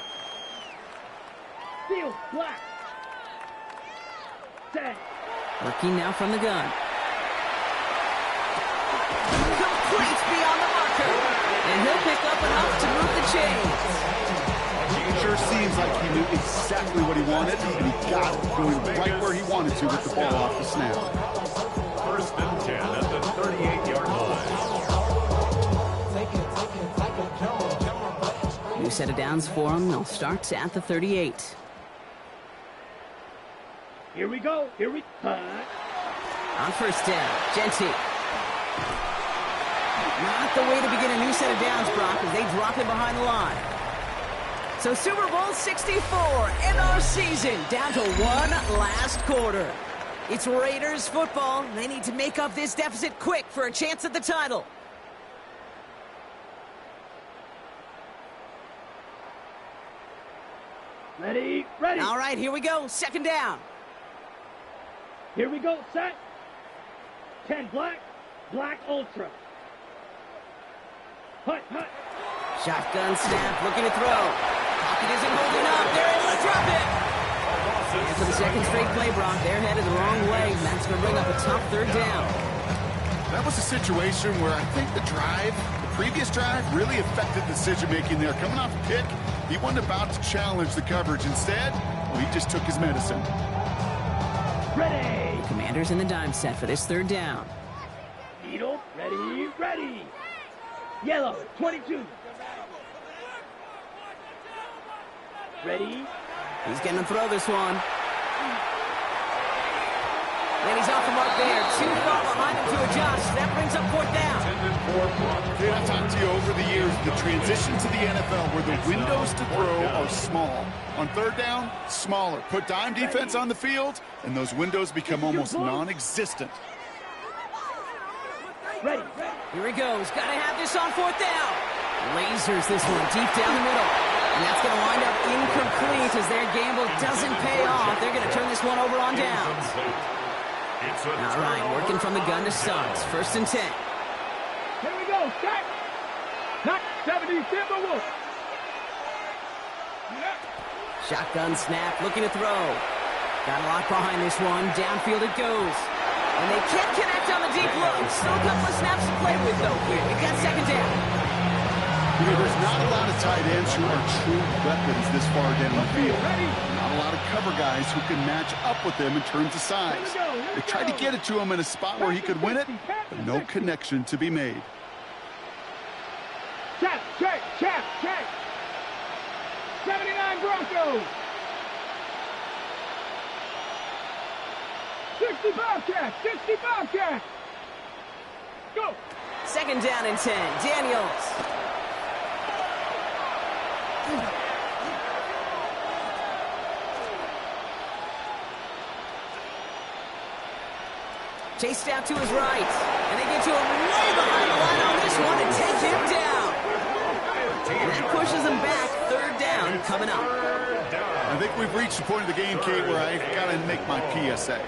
Steel, black. Set. Working now from the gun. Complete beyond the marker. And he'll pick up enough to move the chains. It sure seems like he knew exactly what he wanted, and he got it going right where he wanted to with the ball off the snap. 1st and 10 at the 38-yard line. New set of downs for him. They'll start at the 38. Here we go. Here we go. On 1st down, Genty. Not the way to begin a new set of downs, Brock, as they drop it behind the line. So Super Bowl 64 in our season, down to one last quarter. It's Raiders football. They need to make up this deficit quick for a chance at the title. Ready, ready. All right, here we go. 2nd down. Here we go, set. 10 black, black ultra. Hut, hut. Shotgun snap, looking to throw. Pocket isn't holding up. They're able to drop it. And for the 2nd straight play, Brock, they're headed the wrong way. And that's going to bring up a tough 3rd down. That was a situation where I think the previous drive, really affected decision-making there. Coming off a pick, he wasn't about to challenge the coverage. Instead, well, he just took his medicine. Ready. The Commanders in the dime set for this 3rd down. Needle, ready, ready. Yellow, 22. Ready. He's going to throw this one. And he's off the mark there. Too far behind him to adjust. That brings up 4th down. I've talked to you over the years, the transition to the NFL where the windows to throw are small. On 3rd down, smaller. Put dime defense on the field, and those windows become almost non-existent. Ready. Here he goes. Got to have this on 4th down. Lasers this one deep down the middle. And that's going to wind up incomplete as their gamble doesn't pay off. They're going to turn this one over on downs. All right, working from the gun to Suggs. 1st and 10. Here we go, set. Not 70, Timberwolves. Shotgun snap, looking to throw. Got a lot behind this one. Downfield it goes. And they can't connect on the deep look. Still a couple of snaps to play with, though, here. You've got 2nd down. You know, there's not a lot of tight ends who are true weapons this far down the field. Not a lot of cover guys who can match up with them in terms of size. They tried to get it to him in a spot where he could win it, but no connection to be made. Check. 79 Broncos. 60 Bobcats. 60 Bobcats. Go. 2nd down and 10. Daniels. Chased out to his right. And they get to him way behind the line on this one and take him down. And that pushes him back. 3rd down coming up. I think we've reached the point of the game, Kate, where I've got to make my PSA.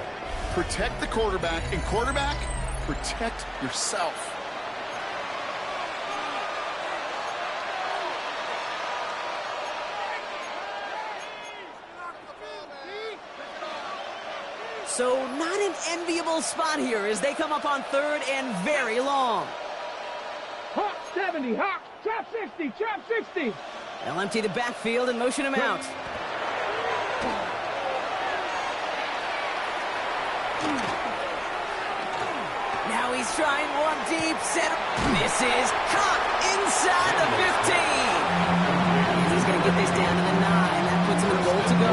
Protect the quarterback, and quarterback, protect yourself. So not an enviable spot here as they come up on 3rd and very long. Hawk 70, Hawk, trap 60, trap 60. They'll empty the backfield and motion him out. Now he's trying one deep, center, misses, caught inside the 15. He's going to get this down to the 9. That puts him in a goal to go.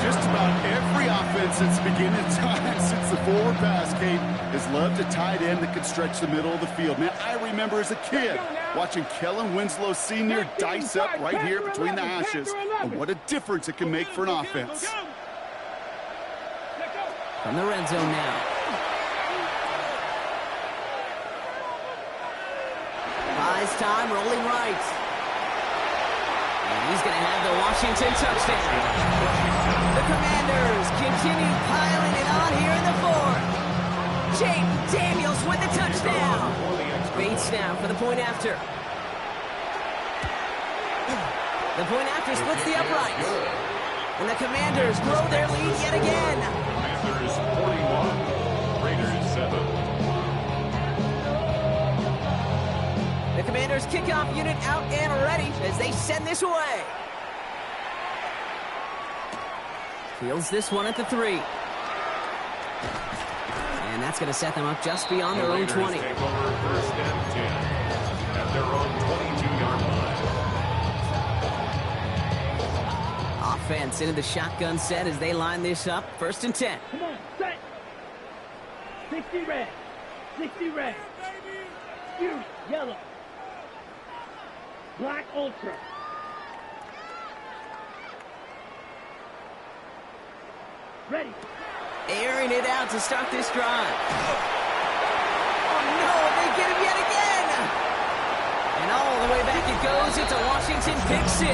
Just about every offense that's beginning time since the forward pass, Kate, has loved a tight end that can stretch the middle of the field. Man, I remember as a kid watching Kellen Winslow Sr. dice up right here between the hashes, and what a difference it can make for an offense. From the red zone now. Buys time, rolling right. And he's going to have the Washington touchdown. The Commanders continue piling it on here in the fourth. Jaden Daniels with the touchdown. Bates now for the point after. The point after splits the uprights. And the Commanders grow their lead yet again. Commanders 41, Raiders 7. The Commanders kickoff unit out and ready as they send this away. Fields this one at the 3. And that's going to set them up just beyond their own 20. Take over first and 10 at their own 22-yard line. Offense into the shotgun set as they line this up. First and 10. Come on, set. 60 red. 60 red. Huge yellow. Black ultra. Ready. Airing it out to start this drive. Oh no, they get him yet again. And all the way back it goes. It's a Washington pick 6.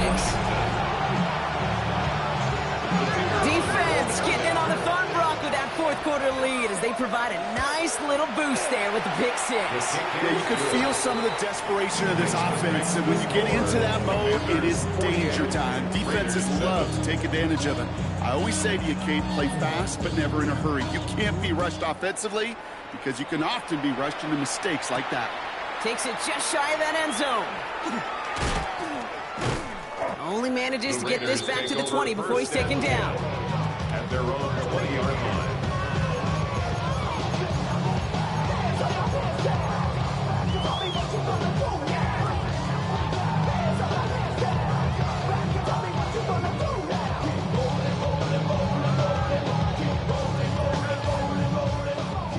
Defense getting in on the fun block with that fourth quarter lead as they provide a nice little boost there with the pick 6. Yeah, you could feel some of the desperation of this offense, and when you get into that mode, it is danger time. Defenses love to take advantage of it. I always say to you, Kate, play fast but never in a hurry. You can't be rushed offensively because you can often be rushed into mistakes like that. Takes it just shy of that end zone. Only manages to get this back to the 20 before he's taken down. At their own 20-yard line.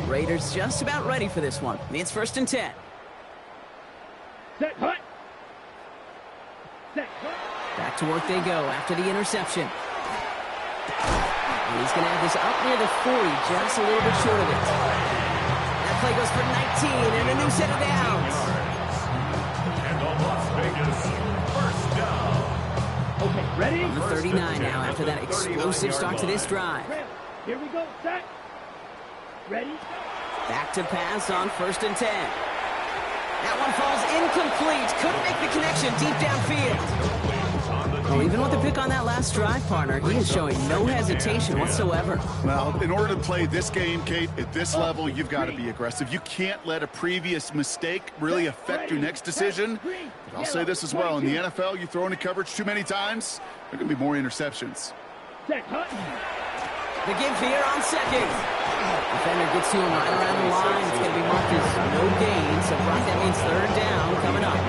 Raiders just about ready for this one. It's first and 10. Set, hut. Set, hut. Back to work they go after the interception. And he's going to have this up near the 40, just a little bit short of it. That play goes for 19 and a new set of downs. And the Las Vegas first down. Okay, ready? Number 39 now after that explosive start to this drive. Here we go, set. Ready? Back to pass on first and 10. That one falls incomplete. Couldn't make the connection deep downfield. Well, even with the pick on that last drive, partner, he is showing no hesitation whatsoever. Well, in order to play this game, Kate, at this level, you've got to be aggressive. You can't let a previous mistake really affect your next decision. But I'll say this as well. In the NFL, you throw into coverage too many times, there are going to be more interceptions. The give here on second. Defender gets to him right around the line. It's going to be marked as no gain. So, Brock, that means third down coming up.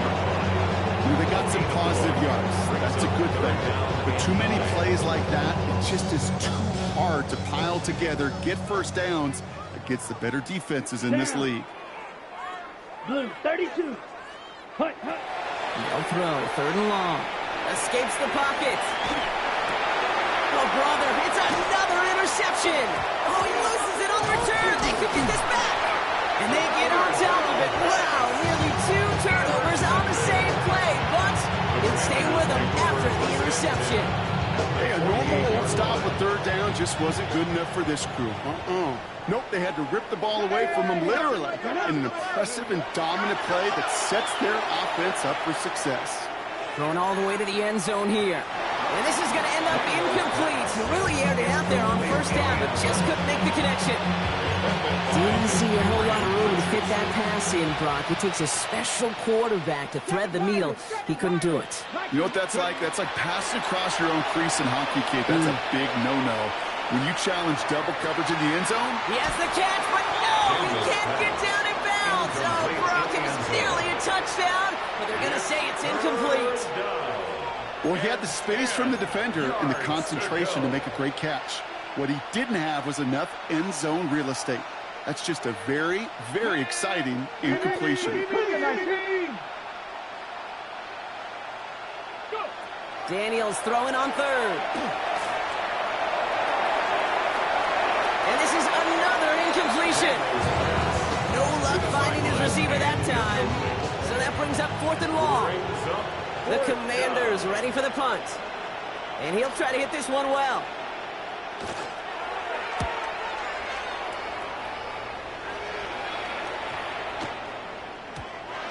They got some positive yards. That's a good thing. But too many plays like that, it just is too hard to pile together, get first downs against the better defenses in this league. Blue, 32. Hut, hut. No throw, third and long. Escapes the pocket. Oh, brother, it's another interception. Oh, he loses it on the return. They could get this back. And they get on top of it. Wow, nearly 2 turnovers on the same play, but it stayed with them after the interception. Hey, a normal old stop with third down just wasn't good enough for this crew. Nope, they had to rip the ball away from them literally in an impressive and dominant play that sets their offense up for success. Thrown all the way to the end zone here. And this is going to end up incomplete. Really aired it out there on first down, but just couldn't make the connection. Didn't see a whole lot of room to fit that pass in, Brock. It takes a special quarterback to thread the needle. He couldn't do it. You know what that's like? That's like passing across your own crease in hockey, kid. That's a big no-no. When you challenge double coverage in the end zone. He has the catch, but no! He can't get down in bounds. Oh, Brock, it was nearly a touchdown, but they're going to say it's incomplete. Well, he had the space from the defender and the concentration to make a great catch. What he didn't have was enough end zone real estate. That's just a very, very exciting incompletion. Daniels throwing on third. And this is another incompletion. No luck finding his receiver that time. So that brings up 4th and long. The Commanders ready for the punt. And he'll try to hit this one well.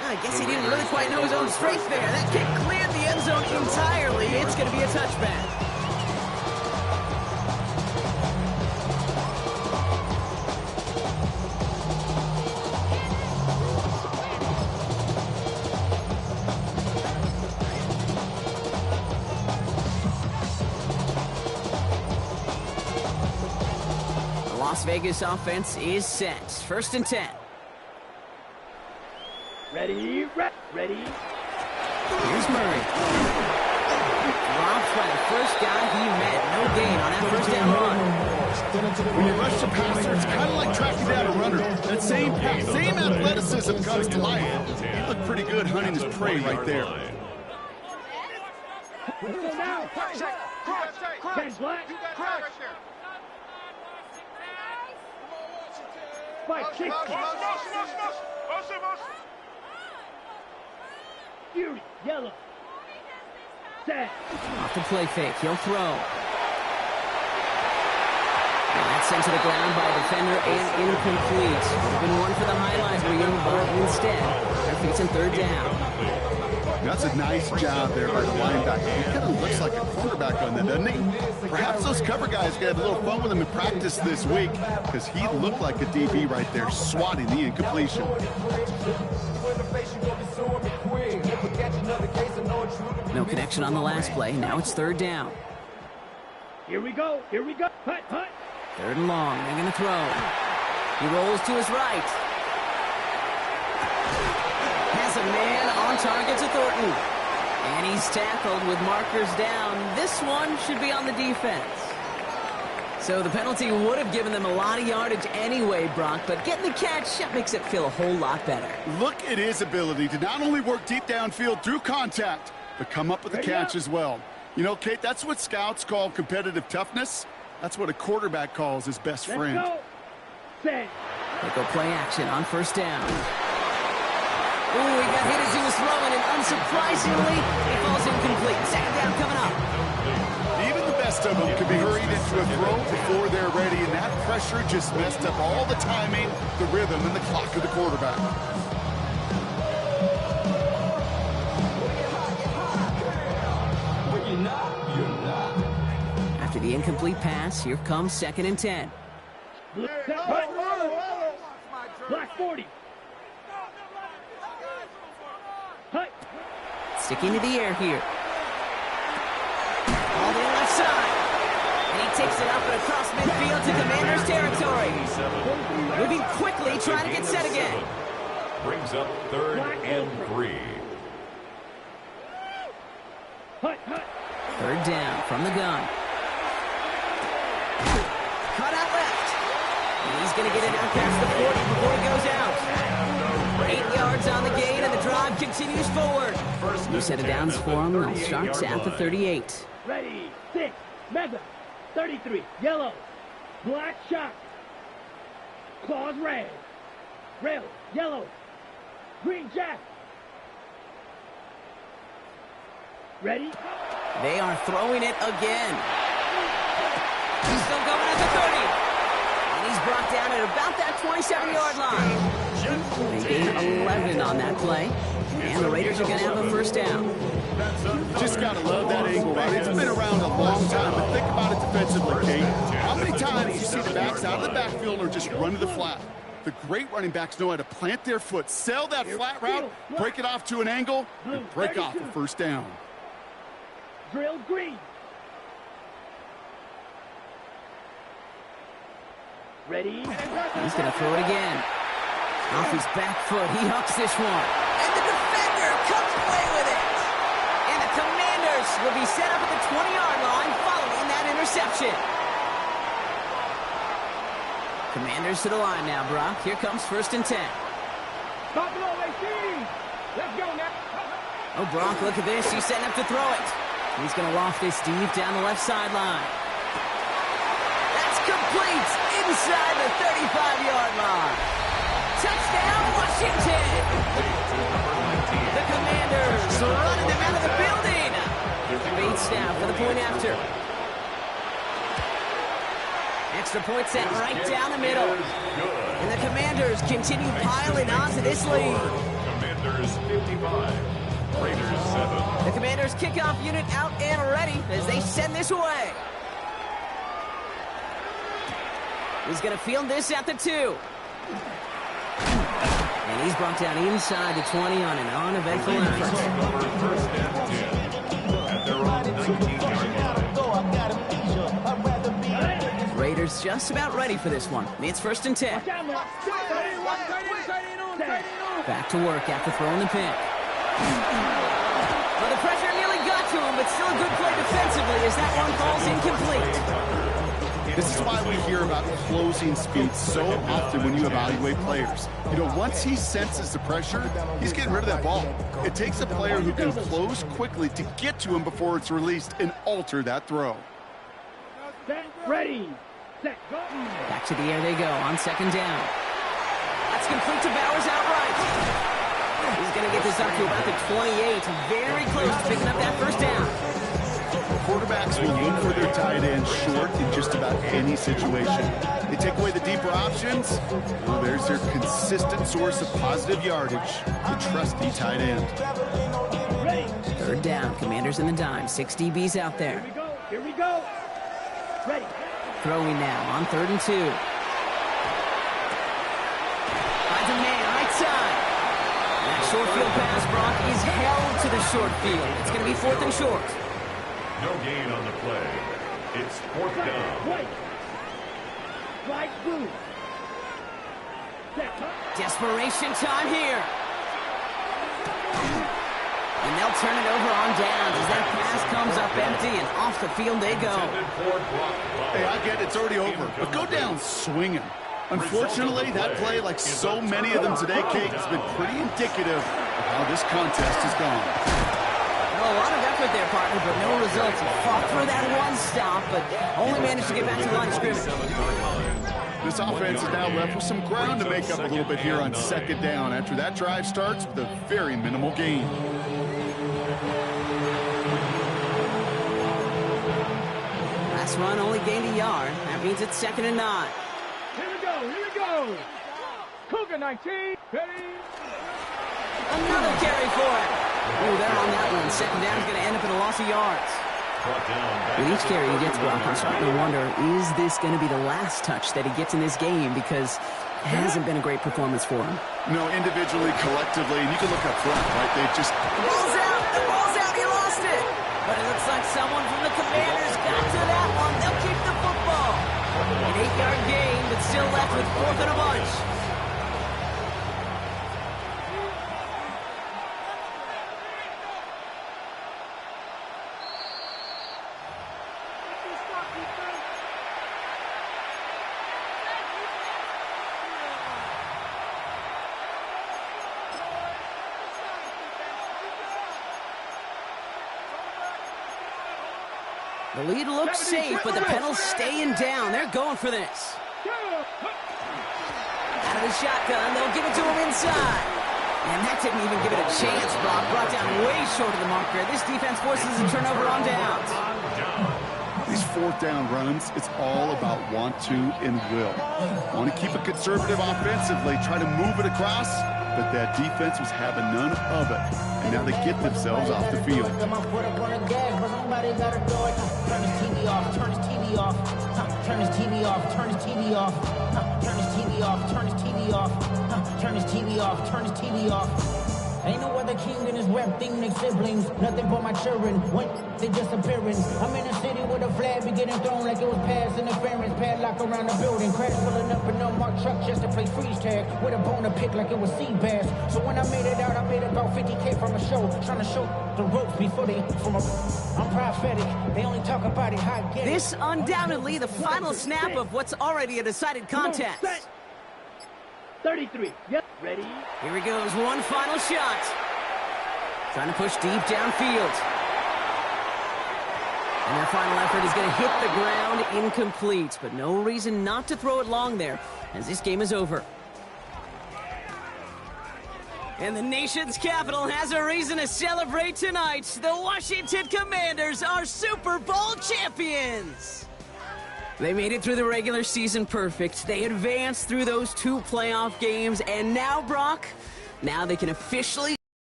I guess he didn't really quite know his own strength there. That kick cleared the end zone entirely. It's going to be a touchback. The Las Vegas offense is set. 1st and 10. Ready, ready. Here's Murray. Drops by the first guy he met. No gain on that first down run. When you rush the passer, it's kind of like tracking down a runner. That same pass, same athleticism comes to life. He looked pretty good hunting his prey right there. Let's go now. Ken Black. Spike 60. Fury, yellow. Set. Off the play fake. He'll throw. And that's sent to the ground by a defender and incomplete. Would have been one for the highlights reel, but instead, they're facing 3rd down. That's a nice job there by the linebacker. He kind of looks like a quarterback on that, doesn't he? Perhaps those cover guys could have a little fun with him in practice this week because he looked like a DB right there, swatting the incompletion. No connection on the last play. Now it's 3rd down. Here we go. Hut. 3rd and long. They're going to throw. He rolls to his right. Has a man on target to Thornton. And he's tackled with markers down. This one should be on the defense. So the penalty would have given them a lot of yardage anyway, Brock, but getting the catch, that makes it feel a whole lot better. Look at his ability to not only work deep downfield through contact, but come up with a catch as well. You know, Kate, that's what scouts call competitive toughness. That's what a quarterback calls his best friend. Let's go. Set. They go play action on 1st down. Ooh, he got hit as he was throwing, and unsurprisingly, it falls incomplete. 2nd down coming up. Even the best of them can be hurried into a throw before they're ready, and that pressure just messed up all the timing, the rhythm, and the clock of the quarterback. After the incomplete pass, here comes 2nd and 10. Black 40. Hut. Sticking to the air here. All the left side. And he takes it up and across midfield to Commanders territory. Moving quickly, trying to get set again. Brings up 3rd and 3. Hut. 3rd down from the gun. Cut out left. And he's going to get it out past the 40 before he goes out. 8 yards on the gain, and the drive continues forward. New set of downs for him. They'll start at the 38. Ready, 6, mega, 33, yellow, black shot, claws red, rail, yellow, green jack. Ready? They are throwing it again. He's still going at the 30. And he's brought down at about that 27-yard line. They gain 11 on that play. And the Raiders are going to have a 1st down. Just got to love that angle, right? It's been around a long time, but think about it defensively, Kate. How many times you see the backs out of the backfield or just run to the flat? The great running backs know how to plant their foot, sell that flat route, break it off to an angle, and break off a 1st down. Drill green. Ready? He's going to throw it again. Off his back foot, he hucks this one. And the defender comes away with it. And the Commanders will be set up at the 20-yard line following that interception. Commanders to the line now, Brock. Here comes 1st and 10. Stop it all, AC. Let's go now. Oh, Brock, look at this. He's setting up to throw it. He's going to loft this deep down the left sideline. That's complete. complete inside the 35-yard line. Touchdown, Washington! The Commanders running them out of the building. Bates now for the point after. Extra point set right down the middle. And the Commanders continue piling onto this lead. Commanders 55, Raiders 7. The Commanders kickoff unit out and ready as they send this away. He's going to field this at the 2. And he's brought down inside the 20 on an uneventful effort. First and 10 at their own 19-yard line. Raiders just about ready for this one. It's first and 10. Back to work after throwing the pick. Well, the pressure nearly got to him, but still a good play defensively as that one falls incomplete. This is why we hear about closing speed so often when you evaluate players. You know, once he senses the pressure, he's getting rid of that ball. It takes a player who can close quickly to get to him before it's released and alter that throw. Ready, set, go. Back to the air they go on second down. That's complete to Bowers outright. He's going to get this up to about the 28. Very close to picking up that first down. Quarterbacks will look for their tight end short in just about any situation. They take away the deeper options. Well, there's their consistent source of positive yardage, the trusty tight end. Third down, Commanders in the dime. 6 DBs out there. Here we go. Ready. Throwing now on 3rd and 2. Finds a man, right side. That short field pass, Brock, is held to the short field. It's going to be 4th and short. No gain on the play. It's 4th down. Wait. Right blue. Set. Desperation time here. And they'll turn it over on downs as that pass comes up empty and off the field they go. Hey, I get it's already over, but go down swinging. Unfortunately, that play, like so many of them today, Kate, has been pretty indicative of how this contest has gone. Well, a lot of effort there, partner, but no results. Fought for that one stop, but only managed to get back to the line of scrimmage. This offense is now left with some ground to make up a little bit here on second down after that drive starts with a very minimal gain. Last run only gained a yard. That means it's 2nd and 9. Here we go. Here we go. Cougar 19. Ready. Another carry for it. Oh, they're on that one. 2nd down is going to end up in a loss of yards. With each carry he gets, Brock, I'm starting to wonder, is this going to be the last touch that he gets in this game? Because it hasn't been a great performance for him. No, individually, collectively, and you can look up front, right? They just... The ball's out! The ball's out! He lost it! But it looks like someone from the Commanders got to that one. They'll keep the football. An 8-yard gain, but still left with 4th and a bunch. The lead looks safe, but the Pendles staying down. They're going for this. Out of the shotgun, they'll give it to him inside. And that didn't even give it a chance, Brock. Brought down way short of the marker. This defense forces a turnover on downs. These 4th down runs, it's all about want to and will. Want to keep it conservative offensively, try to move it across, but that defense was having none of it. And now they get themselves off the field. Turn his TV off, turn his TV off, turn his TV off, turn his TV off, turn his TV off, turn his TV off, turn his TV off, turn his TV off. Ain't no other king in this rap thing, they siblings. Nothing but my children. When they disappearing. I'm in a city with a flag be getting thrown like it was pass interference. Padlock around the building. Crash pulling up in a marked truck just to play freeze tag. With a bone to pick like it was sea bass. So when I made it out, I made about 50K from a show. Trying to show the ropes before they from a... I'm prophetic. They only talk about it, how I get it. This undoubtedly the final snap of what's already a decided contest. 33. Yep. Ready. Here he goes. One final shot. Trying to push deep downfield. And their final effort is going to hit the ground incomplete, but no reason not to throw it long there, as this game is over. And the nation's capital has a reason to celebrate tonight. The Washington Commanders are Super Bowl champions! They made it through the regular season perfect. They advanced through those 2 playoff games, and now, Brock, now they can officially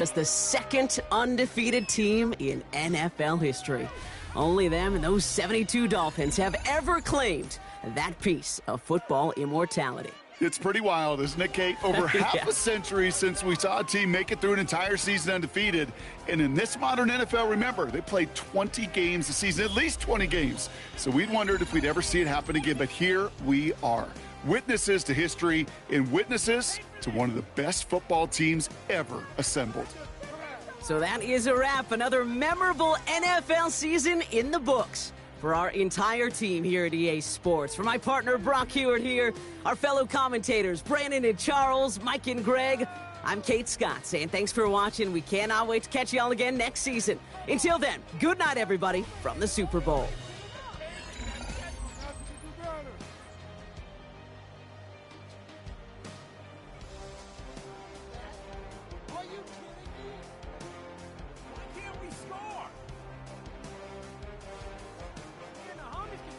as the second undefeated team in NFL history. Only them and those 72 Dolphins have ever claimed that piece of football immortality. It's pretty wild, isn't it, Kate? Over half a century since we saw a team make it through an entire season undefeated. And in this modern NFL, remember, they played 20 games a season, at least 20 games. So we wondered if we'd ever see it happen again, but here we are. Witnesses to history and witnesses to one of the best football teams ever assembled. So that is a wrap. Another memorable NFL season in the books for our entire team here at EA Sports. For my partner, Brock Huard here, our fellow commentators, Brandon and Charles, Mike and Greg, I'm Kate Scott saying thanks for watching. We cannot wait to catch you all again next season. Until then, good night, everybody, from the Super Bowl.